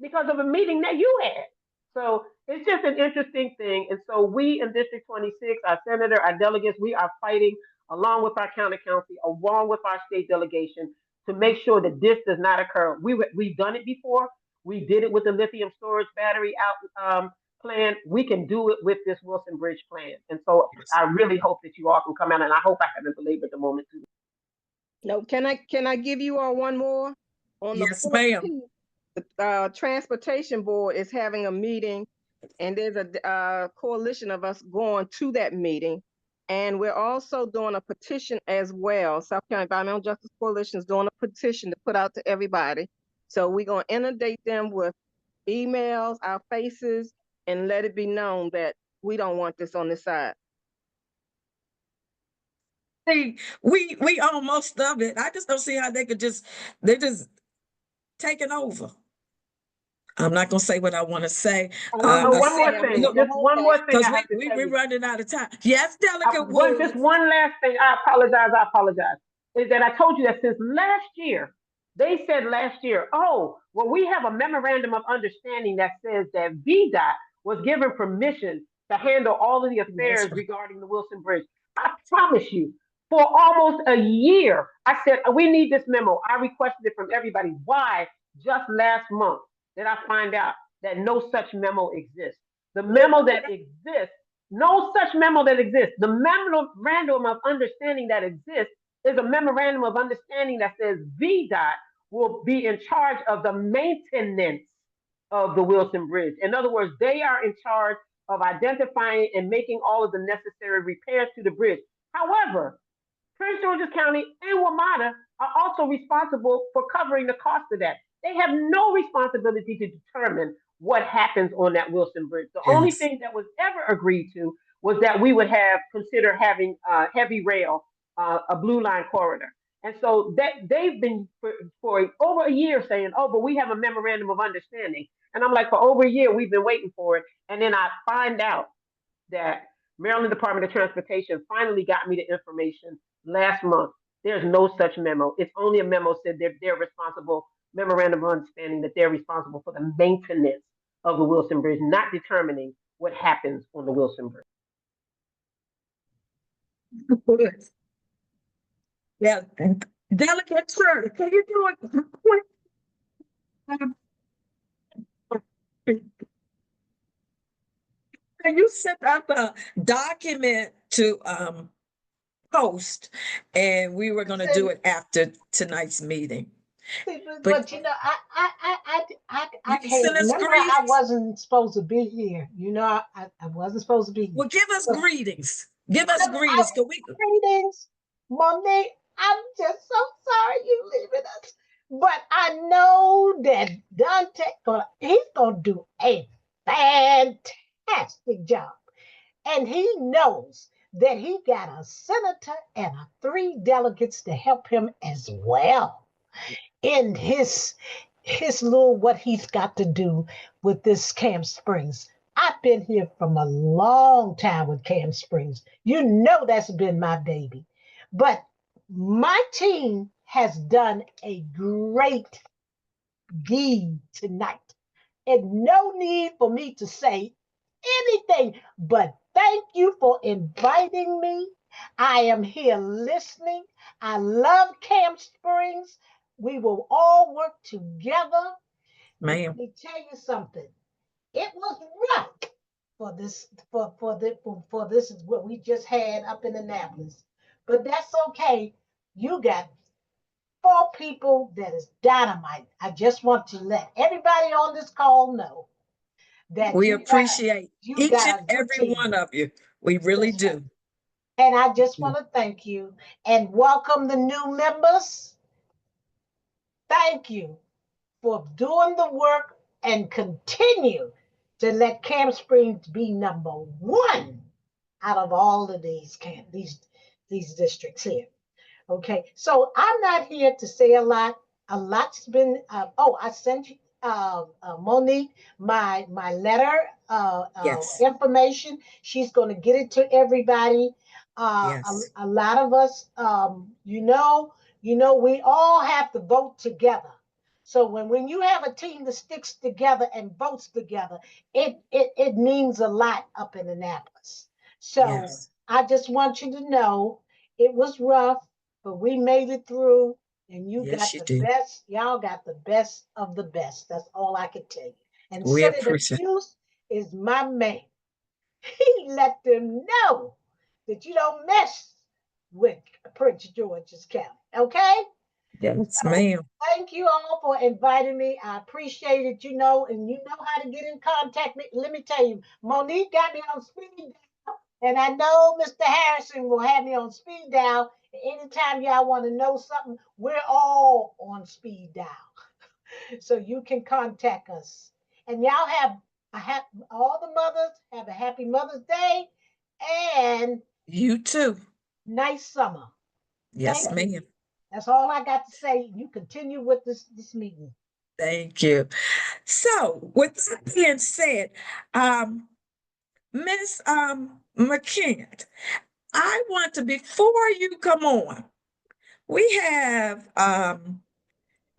Speaker 3: because of a meeting that you had. So it's just an interesting thing. And so we in District 26, our senator, our delegates, we are fighting along with our county council, along with our state delegation to make sure that this does not occur. We've done it before. We did it with the lithium storage battery out plan. We can do it with this Wilson Bridge plan. And so I really hope that you all can come out, and I hope I haven't belabored the moment too.
Speaker 2: No, can I give you all one more? On the
Speaker 1: Yes, ma'am.
Speaker 2: 14th, the Transportation Board is having a meeting, and there's a coalition of us going to that meeting. And we're also doing a petition as well. South Carolina Environmental Justice Coalition is doing a petition to put out to everybody. So we're going to inundate them with emails, our faces, and let it be known that we don't want this on this side.
Speaker 1: See, we own most of it. I just don't see how they're just taking over. I'm not gonna say what I want to say.
Speaker 3: One more thing. Just one more thing.
Speaker 1: Because we're running out of time. Yes, Delegate
Speaker 3: Woods. Just one last thing. I apologize. Is that I told you that since last year, they said last year, oh, well, we have a memorandum of understanding that says that VDOT was given permission to handle all of the affairs regarding the Wilson Bridge. I promise you, for almost a year, I said, we need this memo. I requested it from everybody. Why? Just last month did I find out that no such memo exists. The memo that exists, no such memo that exists. The memorandum of understanding that exists is a memorandum of understanding that says VDOT will be in charge of the maintenance of the Wilson Bridge. In other words, they are in charge of identifying and making all of the necessary repairs to the bridge. However, Prince George's County and WMATA are also responsible for covering the cost of that. They have no responsibility to determine what happens on that Wilson Bridge. The only thing that was ever agreed to was that we would consider having heavy rail, a blue line corridor. And so that they've been for over a year saying, oh, but we have a memorandum of understanding. And I'm like, for over a year, we've been waiting for it. And then I find out that Maryland Department of Transportation finally got me the information last month. There's no such memo. It's only a memo said they're responsible, memorandum of understanding that they're responsible for the maintenance of the Wilson Bridge, not determining what happens on the Wilson Bridge.
Speaker 1: Yeah, Delegate Schroeder, can you do it? Can you send out the document to post, and we were going to do it after tonight's meeting.
Speaker 11: But you know, I can't remember. I wasn't supposed to be here. You know, I wasn't supposed to be here.
Speaker 1: Well, give us greetings. Give us greetings.
Speaker 11: Greetings, Monique. I'm just so sorry you leaving us. But I know that Dante, he's going to do a fantastic job. And he knows that he got a senator and 3 delegates to help him as well in his little what he's got to do with this Camp Springs. I've been here from a long time with Camp Springs. You know that's been my baby. But my team has done a great deed tonight. And no need for me to say anything, but thank you for inviting me. I am here listening. I love Camp Springs. We will all work together.
Speaker 1: Ma'am.
Speaker 11: Let me tell you something. It was rough for this is what we just had up in Annapolis. But that's okay. You got 4 people that is dynamite. I just want to let everybody on this call know that
Speaker 1: we appreciate each and every one of you. We really do.
Speaker 11: And I just want to thank you and welcome the new members. Thank you for doing the work and continue to let Camp Springs be number 1 out of all of these districts here. Okay, so I'm not here to say a lot. A lot's been. I sent you, Monique, my letter information. She's going to get it to everybody.
Speaker 1: Yes.
Speaker 11: A lot of us, you know, we all have to vote together. So when you have a team that sticks together and votes together, it means a lot up in Annapolis. So
Speaker 1: Yes.
Speaker 11: I just want you to know it was rough, but we made it through, and you
Speaker 1: Yes,
Speaker 11: got
Speaker 1: you
Speaker 11: the
Speaker 1: do.
Speaker 11: best. Y'all got the best of the best. That's all I can tell you. And
Speaker 1: We
Speaker 11: Senator
Speaker 1: appreciate
Speaker 11: Hughes is my man. He let them know that you don't mess with Prince George's County. Okay?
Speaker 1: Yes,
Speaker 11: So
Speaker 1: ma'am.
Speaker 11: thank you all for inviting me. I appreciate it, and you know how to get in contact. Let me tell you, Monique got me on speed dial, and I know Mr. Harrison will have me on speed dial. Anytime y'all want to know something, we're all on speed dial. So you can contact us. And y'all have all the mothers have a happy Mother's Day and
Speaker 1: You too.
Speaker 11: nice summer.
Speaker 1: Yes,
Speaker 11: Thank you.
Speaker 1: ma'am.
Speaker 11: That's all I got to say. You continue with this meeting.
Speaker 1: Thank you. So, with that being said, Miss McKent, I want to, before you come on, we have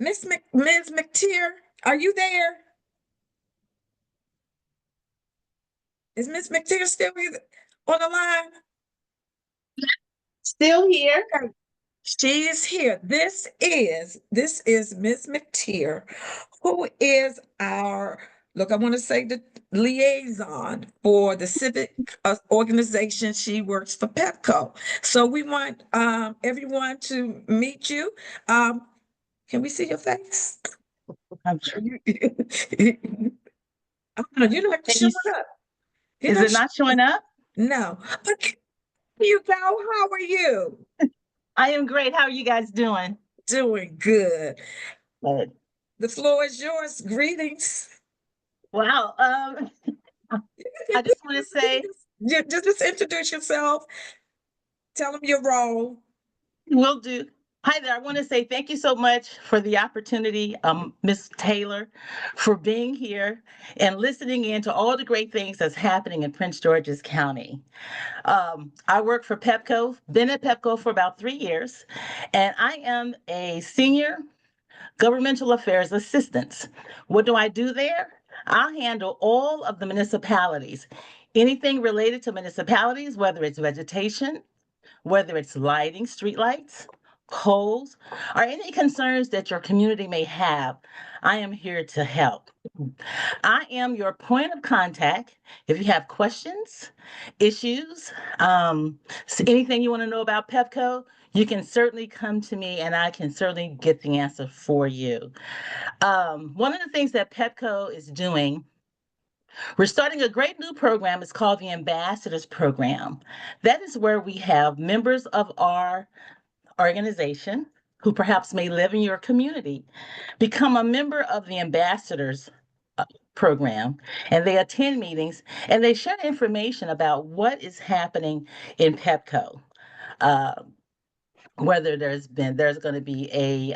Speaker 1: Ms. McTeer. Are you there? Is Miss McTeer still on the line?
Speaker 12: Still here.
Speaker 1: Okay. She is here. This is Miss McTeer, who is our, look, I want to say the liaison for the civic organization. She works for Pepco. So we want everyone to meet you. Can we see your face?
Speaker 12: I'm sure.
Speaker 1: You're not showing up. You're
Speaker 12: Is
Speaker 1: not
Speaker 12: it not showing up?
Speaker 1: No. But here you go. How are you?
Speaker 12: I am great. How are you guys doing?
Speaker 1: Doing good.
Speaker 12: Good.
Speaker 1: The floor is yours. Greetings.
Speaker 12: Wow. I just want to say,
Speaker 1: Just introduce yourself. Tell them your role.
Speaker 12: will do. Hi there. I want to say thank you so much for the opportunity, Ms. Taylor, for being here and listening in to all the great things that's happening in Prince George's County. I work for Pepco, been at Pepco for about 3 years, and I am a senior governmental affairs assistant. What do I do there? I'll handle all of the municipalities, anything related to municipalities, whether it's vegetation, whether it's lighting, street lights, poles, or any concerns that your community may have. I am here to help. I am your point of contact if you have questions, issues, anything you want to know about Pepco. You can certainly come to me and I can certainly get the answer for you. One of the things that Pepco is doing, we're starting a great new program. It's called the Ambassadors Program. That is where we have members of our organization who perhaps may live in your community become a member of the Ambassadors Program, and they attend meetings and they share information about what is happening in Pepco. Uh, Whether there's going to be a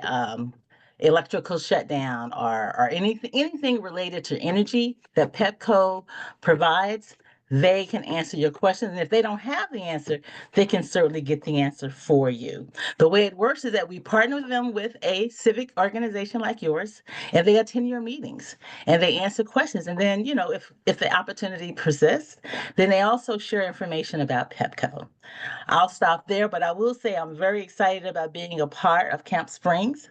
Speaker 12: electrical shutdown or anything related to energy that Pepco provides, they can answer your questions. And if they don't have the answer, they can certainly get the answer for you. The way it works is that we partner them with a civic organization like yours, and they attend your meetings and they answer questions. And then, if the opportunity persists, then they also share information about Pepco. I'll stop there, but I will say I'm very excited about being a part of Camp Springs,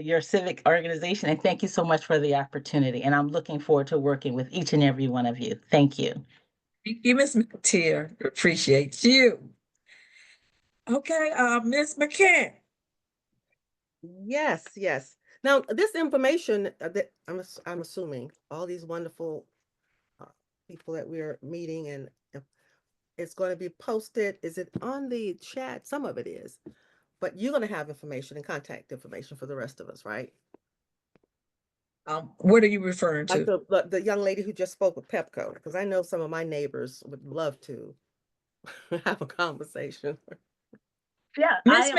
Speaker 12: your civic organization, and thank you so much for the opportunity. And I'm looking forward to working with each and every one of you. Thank you.
Speaker 1: Thank you, Ms. McTeer. Appreciate you. Okay, Ms. McKent.
Speaker 8: Yes, yes. Now, this information that I'm assuming all these wonderful people that we're meeting and it's going to be posted. Is it on the chat? Some of it is, but you're going to have information and contact information for the rest of us, right?
Speaker 1: What are you referring
Speaker 8: Like
Speaker 1: to?
Speaker 8: the young lady who just spoke with Pepco, because I know some of my neighbors would love to have a conversation.
Speaker 12: Yeah,
Speaker 1: Ms.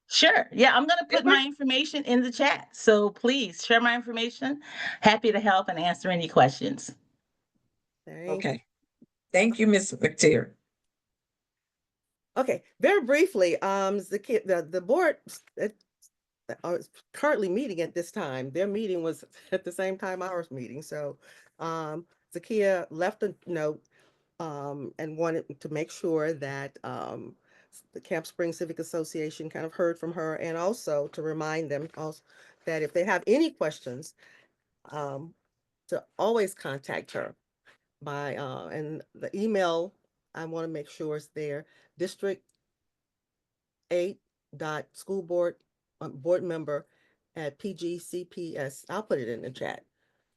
Speaker 12: Sure. Yeah, I'm going to put my information in the chat. So please share my information. Happy to help and answer any questions.
Speaker 1: Okay. Thank you, Ms. McTeer.
Speaker 8: Okay, very briefly, the board is currently meeting at this time. Their meeting was at the same time ours meeting. So Zakia left a note and wanted to make sure that the Camp Spring Civic Association kind of heard from her, and also to remind them also that if they have any questions, to always contact her by and the email I want to make sure is there, district8.schoolboard board member at PGCPS. I'll put it in the chat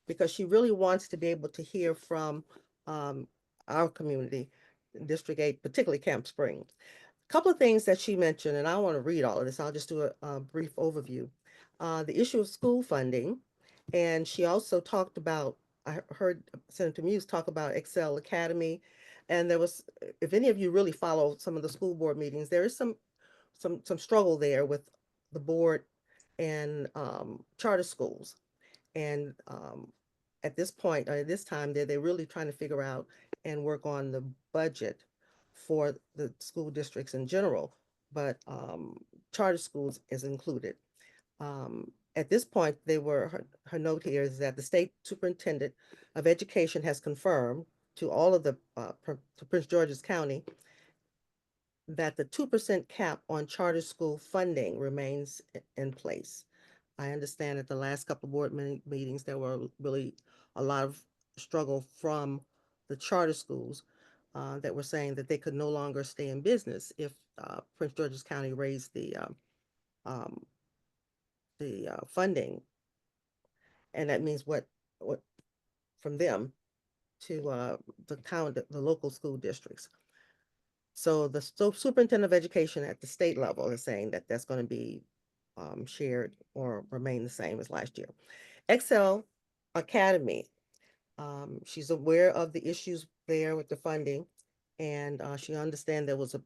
Speaker 8: because she really wants to be able to hear from our community, District 8, particularly Camp Spring. A couple of things that she mentioned, and I want to read all of this. I'll just do a brief overview. The issue of school funding, and she also talked about, I heard Senator Muse talk about Excel Academy, and there was, if any of you really follow some of the school board meetings, there is some struggle there with the board and charter schools. And at this point, at this time, they're really trying to figure out and work on the budget for the school districts in general, but charter schools is included. At this point, her note here is that the state superintendent of education has confirmed to all of the to Prince George's County that the 2% cap on charter school funding remains in place. I understand at the last couple of board meetings, there were really a lot of struggle from the charter schools that were saying that they could no longer stay in business if Prince George's County raised the funding. And that means what from them to the local school districts. So the superintendent of education at the state level is saying that that's going to be shared or remain the same as last year. Excel Academy, she's aware of the issues there with the funding, and she understands there was a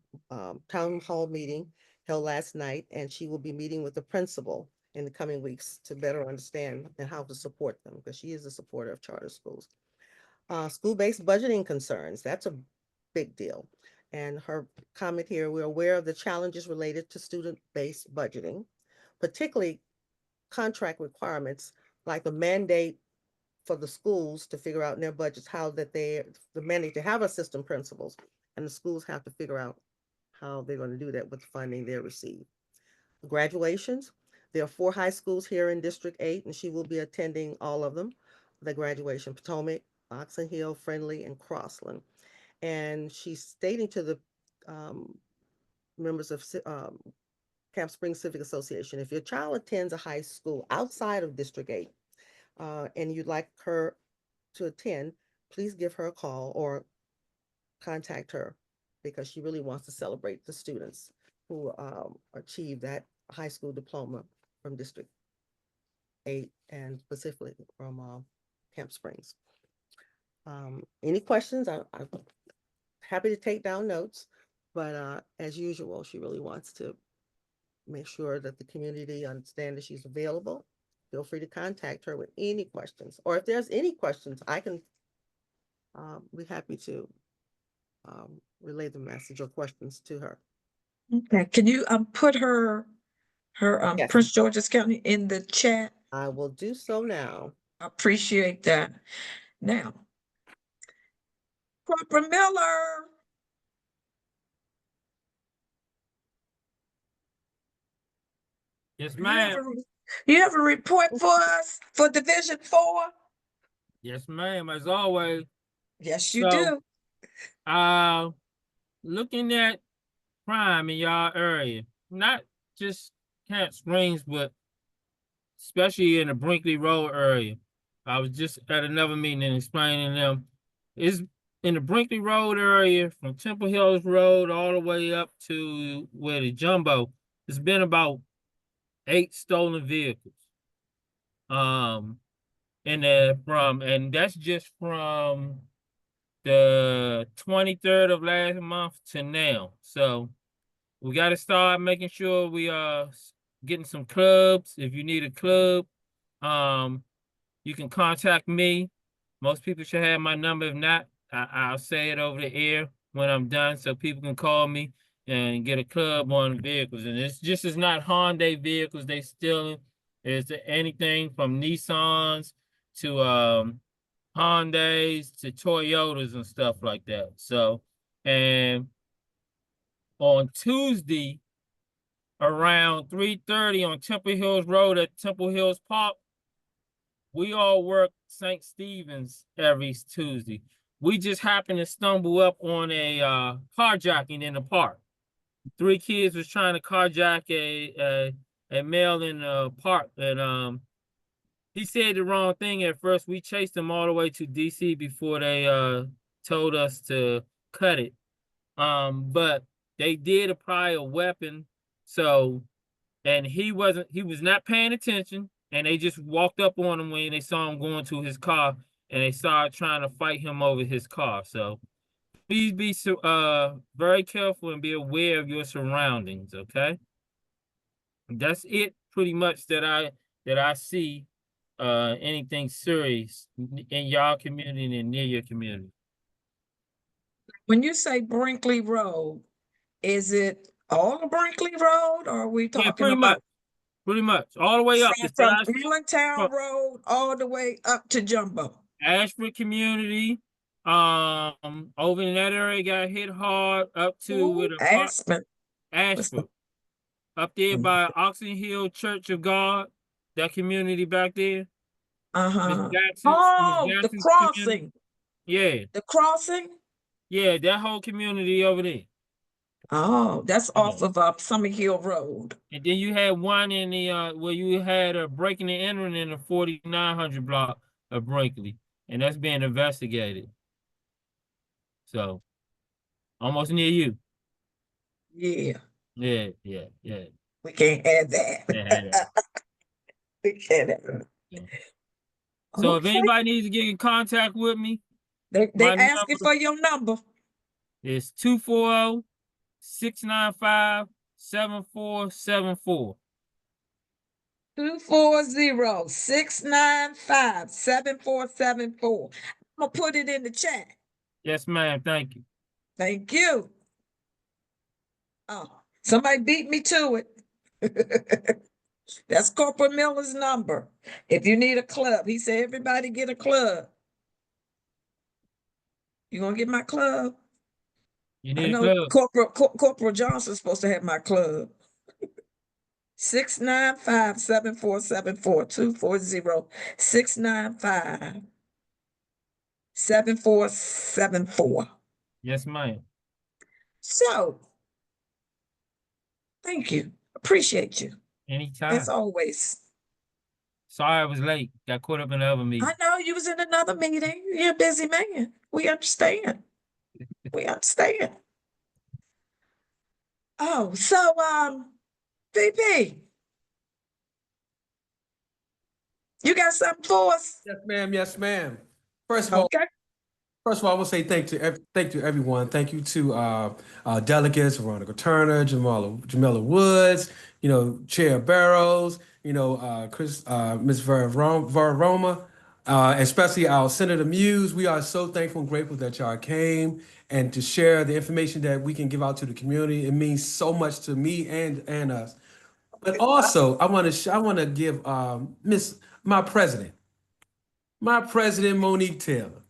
Speaker 8: town hall meeting held last night, and she will be meeting with the principal in the coming weeks to better understand and how to support them, because she is a supporter of charter schools. School-based budgeting concerns, that's a big deal. And her comment here, we're aware of the challenges related to student-based budgeting, particularly contract requirements like the mandate for the schools to figure out in their budgets how that the mandate to have assistant principals, and the schools have to figure out how they're going to do that with the funding they receive. Graduations, there are 4 high schools here in District 8, and she will be attending all of them. The graduation, Potomac, Oxon Hill, Friendly, and Crossland. And she's stating to the members of Camp Spring Civic Association, if your child attends a high school outside of District 8 and you'd like her to attend, please give her a call or contact her, because she really wants to celebrate the students who achieve that high school diploma from District 8 and specifically from Camp Springs. Any questions? I'm happy to take down notes, but as usual, she really wants to make sure that the community understand that she's available. Feel free to contact her with any questions, or if there's any questions, I can be happy to relay the message or questions to her.
Speaker 1: Okay, can you put her
Speaker 8: Yes.
Speaker 1: Prince George's County in the chat?
Speaker 8: I will do so now.
Speaker 1: Appreciate that. Now, Corporal Miller.
Speaker 13: Yes,
Speaker 1: You
Speaker 13: ma'am.
Speaker 1: have a report for us for Division 4?
Speaker 13: Yes, ma'am, as always.
Speaker 1: Yes, you do.
Speaker 13: Looking at crime in y'all area, not just Camp Springs, but especially in the Brinkley Road area. I was just at another meeting and explaining to them, is in the Brinkley Road area from Temple Hills Road all the way up to where the Jumbo, it's been about 8 stolen vehicles. And that's just from the 23rd of last month to now. So we got to start making sure we are getting some clubs. If you need a club, you can contact me. Most people should have my number. If not, I'll say it over the air when I'm done so people can call me. and get a club on vehicles. And it's just is not Hyundai vehicles they stealing. It's anything from Nissans to Hyundais to Toyotas and stuff like that. So, and on Tuesday around 3:30 on Temple Hills Road at Temple Hills Park, we all work St. Stephen's every Tuesday. We just happened to stumble up on a carjacking in the park. 3 kids was trying to carjack a male in the park, and he said the wrong thing at first. We chased them all the way to DC before they told us to cut it. But they did apply a weapon, so, and he was not paying attention, and they just walked up on him when they saw him going to his car, and they started trying to fight him over his car. So please be very careful and be aware of your surroundings, okay? That's it pretty much that I see anything serious in y'all community and near your community.
Speaker 1: When you say Brinkley Road, is it all of Brinkley Road, or are we talking
Speaker 13: Pretty
Speaker 1: about
Speaker 13: much all the way up
Speaker 1: from Allentown Road all the way up to Jumbo?
Speaker 13: Ashford community, over in that area got hit hard up to with a Ashford, up there by Oxon Hill Church of God, that community back there.
Speaker 1: Oh, the
Speaker 13: Jackson's
Speaker 1: crossing.
Speaker 13: community. Yeah.
Speaker 1: The crossing?
Speaker 13: Yeah, that whole community over there.
Speaker 1: Oh, that's off of Summer Hill Road.
Speaker 13: And then you had one in the where you had a breaking and entering in the 4900 block of Brinkley, and that's being investigated. So almost near you.
Speaker 1: Yeah.
Speaker 13: Yeah.
Speaker 1: We can't have that. We can't have that.
Speaker 13: So if anybody needs to get in contact with me,
Speaker 1: they asking for your number.
Speaker 13: It's 240-695-7474.
Speaker 1: 240-695-7474. I'm gonna put it in the chat.
Speaker 13: Yes, ma'am. Thank you.
Speaker 1: Thank you. Oh, somebody beat me to it. That's Corporal Miller's number. If you need a club, he said, everybody get a club. You gonna get my club?
Speaker 13: You need a club.
Speaker 1: Corporal Johnson's supposed to have my club. 695-7474, 240-695-7474.
Speaker 13: Yes, ma'am.
Speaker 1: So, thank you. Appreciate you.
Speaker 13: Anytime.
Speaker 1: As always.
Speaker 13: Sorry I was late. Got caught up in another meeting.
Speaker 1: I know you was in another meeting. You're a busy man. We understand. We understand. Oh, so VP, you got something for us?
Speaker 7: Yes, ma'am. Yes, ma'am. First of all, I will say thank you to everyone. Thank you to delegates Veronica Turner, Jamila Woods, Chair Barrows, Ms. Varoma, especially our Senator Muse. We are so thankful and grateful that y'all came and to share the information that we can give out to the community. It means so much to me and us. But also, I want to give my president, Monique Taylor.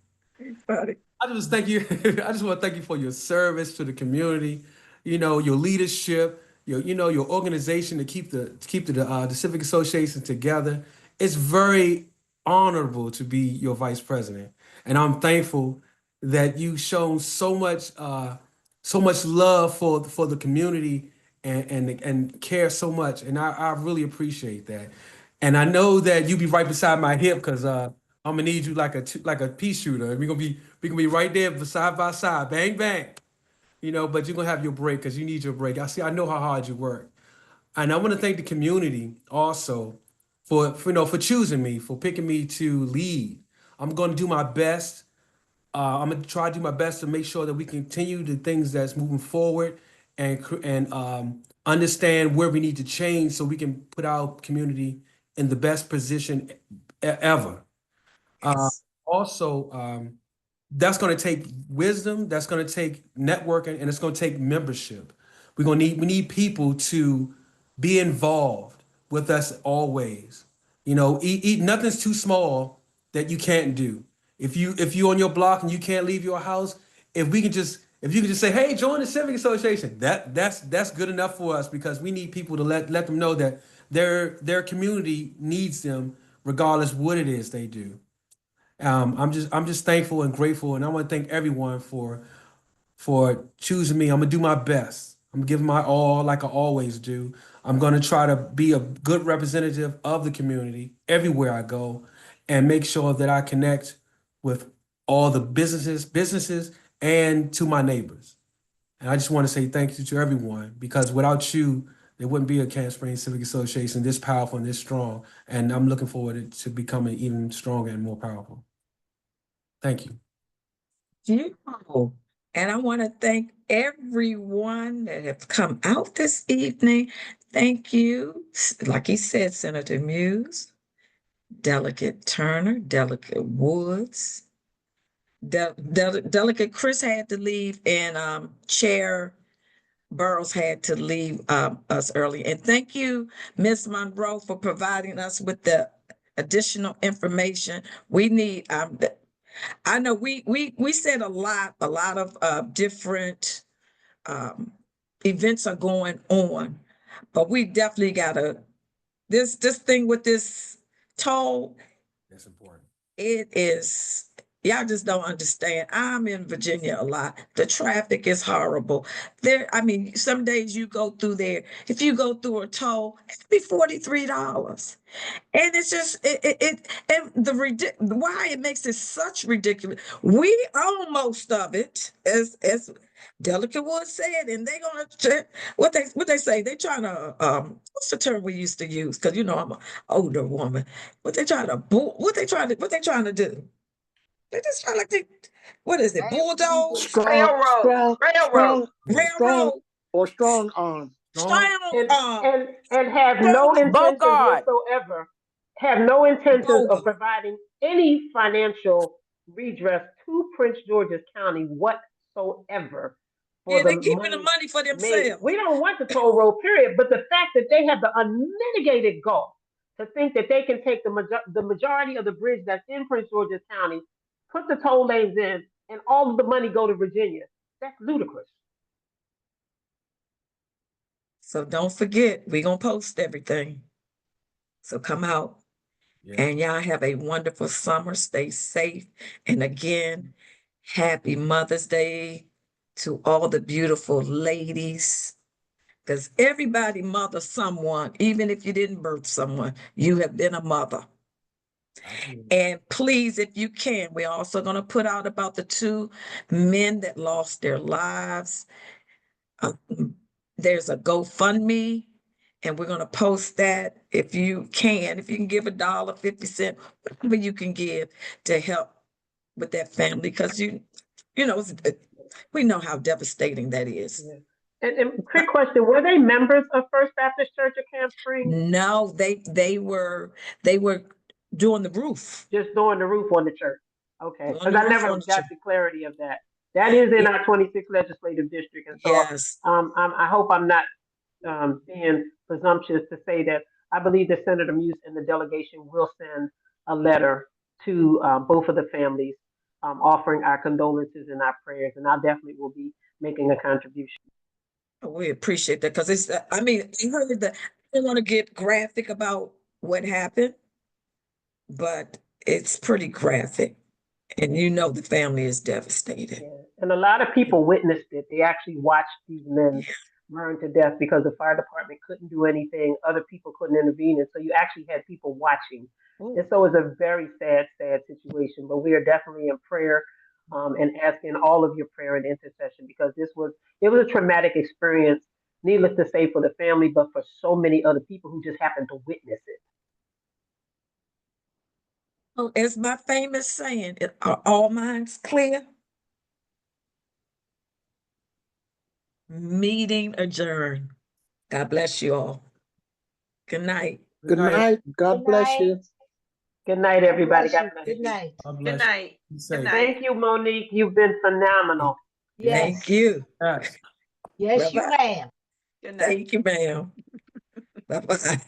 Speaker 7: I just thank you. I just want to thank you for your service to the community. Your leadership. Your organization to keep the Civic Association together. It's very honorable to be your vice president, and I'm thankful that you've shown so much love for the community and care so much, and I really appreciate that. And I know that you be right beside my hip because I'm gonna need you like a pea shooter. We gonna be right there side by side, bang bang. But you're gonna have your break because you need your break. I know how hard you work. And I want to thank the community also for choosing me, for picking me to lead. I'm gonna do my best. I'm gonna try to do my best to make sure that we continue the things that's moving forward and understand where we need to change so we can put our community in the best position ever. Also, that's going to take wisdom, that's going to take networking, and it's going to take membership. we need people to be involved with us always. You know, eat nothing's too small that you can't do. If you on your block and you can't leave your house, if you can just say, hey, join the Civic Association, that's good enough for us, because we need people to let them know that their community needs them regardless what it is they do. I'm just thankful and grateful, and I want to thank everyone for choosing me. I'm gonna do my best. I'm gonna give my all like I always do. I'm gonna try to be a good representative of the community everywhere I go, and make sure that I connect with all the businesses and to my neighbors. And I just want to say thank you to everyone, because without you, there wouldn't be a Camp Springs Civic Association this powerful and this strong. And I'm looking forward to becoming even stronger and more powerful. Thank you.
Speaker 1: Beautiful. And I want to thank everyone that have come out this evening. Thank you. Like he said, Senator Muse, Delegate Turner, Delegate Woods, Delegate Chris had to leave, and Chair Burrows had to leave us early. And thank you, Ms. Monroe, for providing us with the additional information we need. I know we said a lot of different events are going on, but we definitely gotta, this thing with this toll,
Speaker 7: That's important.
Speaker 1: it is, y'all just don't understand. I'm in Virginia a lot. The traffic is horrible. I mean, some days you go through there, if you go through a toll, it'd be $43. And it's just and why it makes it such ridiculous. We own most of it, as Delicate Wood said, and they're gonna what they say. They trying to what's the term we used to use? Because you know I'm an older woman. What they trying to do? They just trying like what is it? Bulldoze?
Speaker 3: Railroad.
Speaker 14: Or strong arm.
Speaker 3: And have no intentions whatsoever. Have no intentions of providing any financial redress to Prince George's County whatsoever.
Speaker 1: Yeah, they're keeping the money for themselves.
Speaker 3: We don't want the toll road, period. But the fact that they have the unmitigated gall to think that they can take the majority of the bridge that's in Prince George's County, put the toll lanes in, and all of the money go to Virginia. That's ludicrous.
Speaker 1: So don't forget, we're gonna post everything. So come out. Yeah. And y'all have a wonderful summer. Stay safe. And again, happy Mother's Day to all the beautiful ladies. Because everybody mother someone, even if you didn't birth someone, you have been a mother. And please, if you can, we're also going to put out about the 2 men that lost their lives. There's a GoFundMe, and we're going to post that if you can give $1, 50 cents, whatever you can give to help with that family, because you know, we know how devastating that is.
Speaker 3: Yeah. And quick question, were they members of First Baptist Church of Camp Springs?
Speaker 1: No, they were doing the roof.
Speaker 3: Just doing the roof on the church. Okay, because I never got the clarity of that. That is in our 26th legislative district, and so
Speaker 1: yes.
Speaker 3: I hope I'm not being presumptuous to say that I believe that Senator Muse and the delegation will send a letter to both of the families, offering our condolences and our prayers, and I definitely will be making a contribution.
Speaker 1: We appreciate that, because it's, I mean, you heard that. I don't want to get graphic about what happened, but it's pretty graphic. And you know the family is devastated.
Speaker 3: Yeah. And a lot of people witnessed it. They actually watched these men burn to death because the fire department couldn't do anything. Other people couldn't intervene. And so you actually had people watching. Ooh. And so it's a very sad, sad situation. But we are definitely in prayer and asking all of your prayer and intercession, because it was a traumatic experience, needless to say, for the family, but for so many other people who just happened to witness it.
Speaker 1: Oh, as my famous saying, are all minds clear? Meeting adjourned. God bless you all. Good night.
Speaker 14: Good night. God bless you.
Speaker 3: Good night, everybody. God bless
Speaker 11: you. Good night.
Speaker 12: Good night.
Speaker 3: Thank you, Monique. You've been phenomenal.
Speaker 11: Yes.
Speaker 1: Thank you.
Speaker 11: Yes, you have.
Speaker 1: Thank you, ma'am. Bye-bye.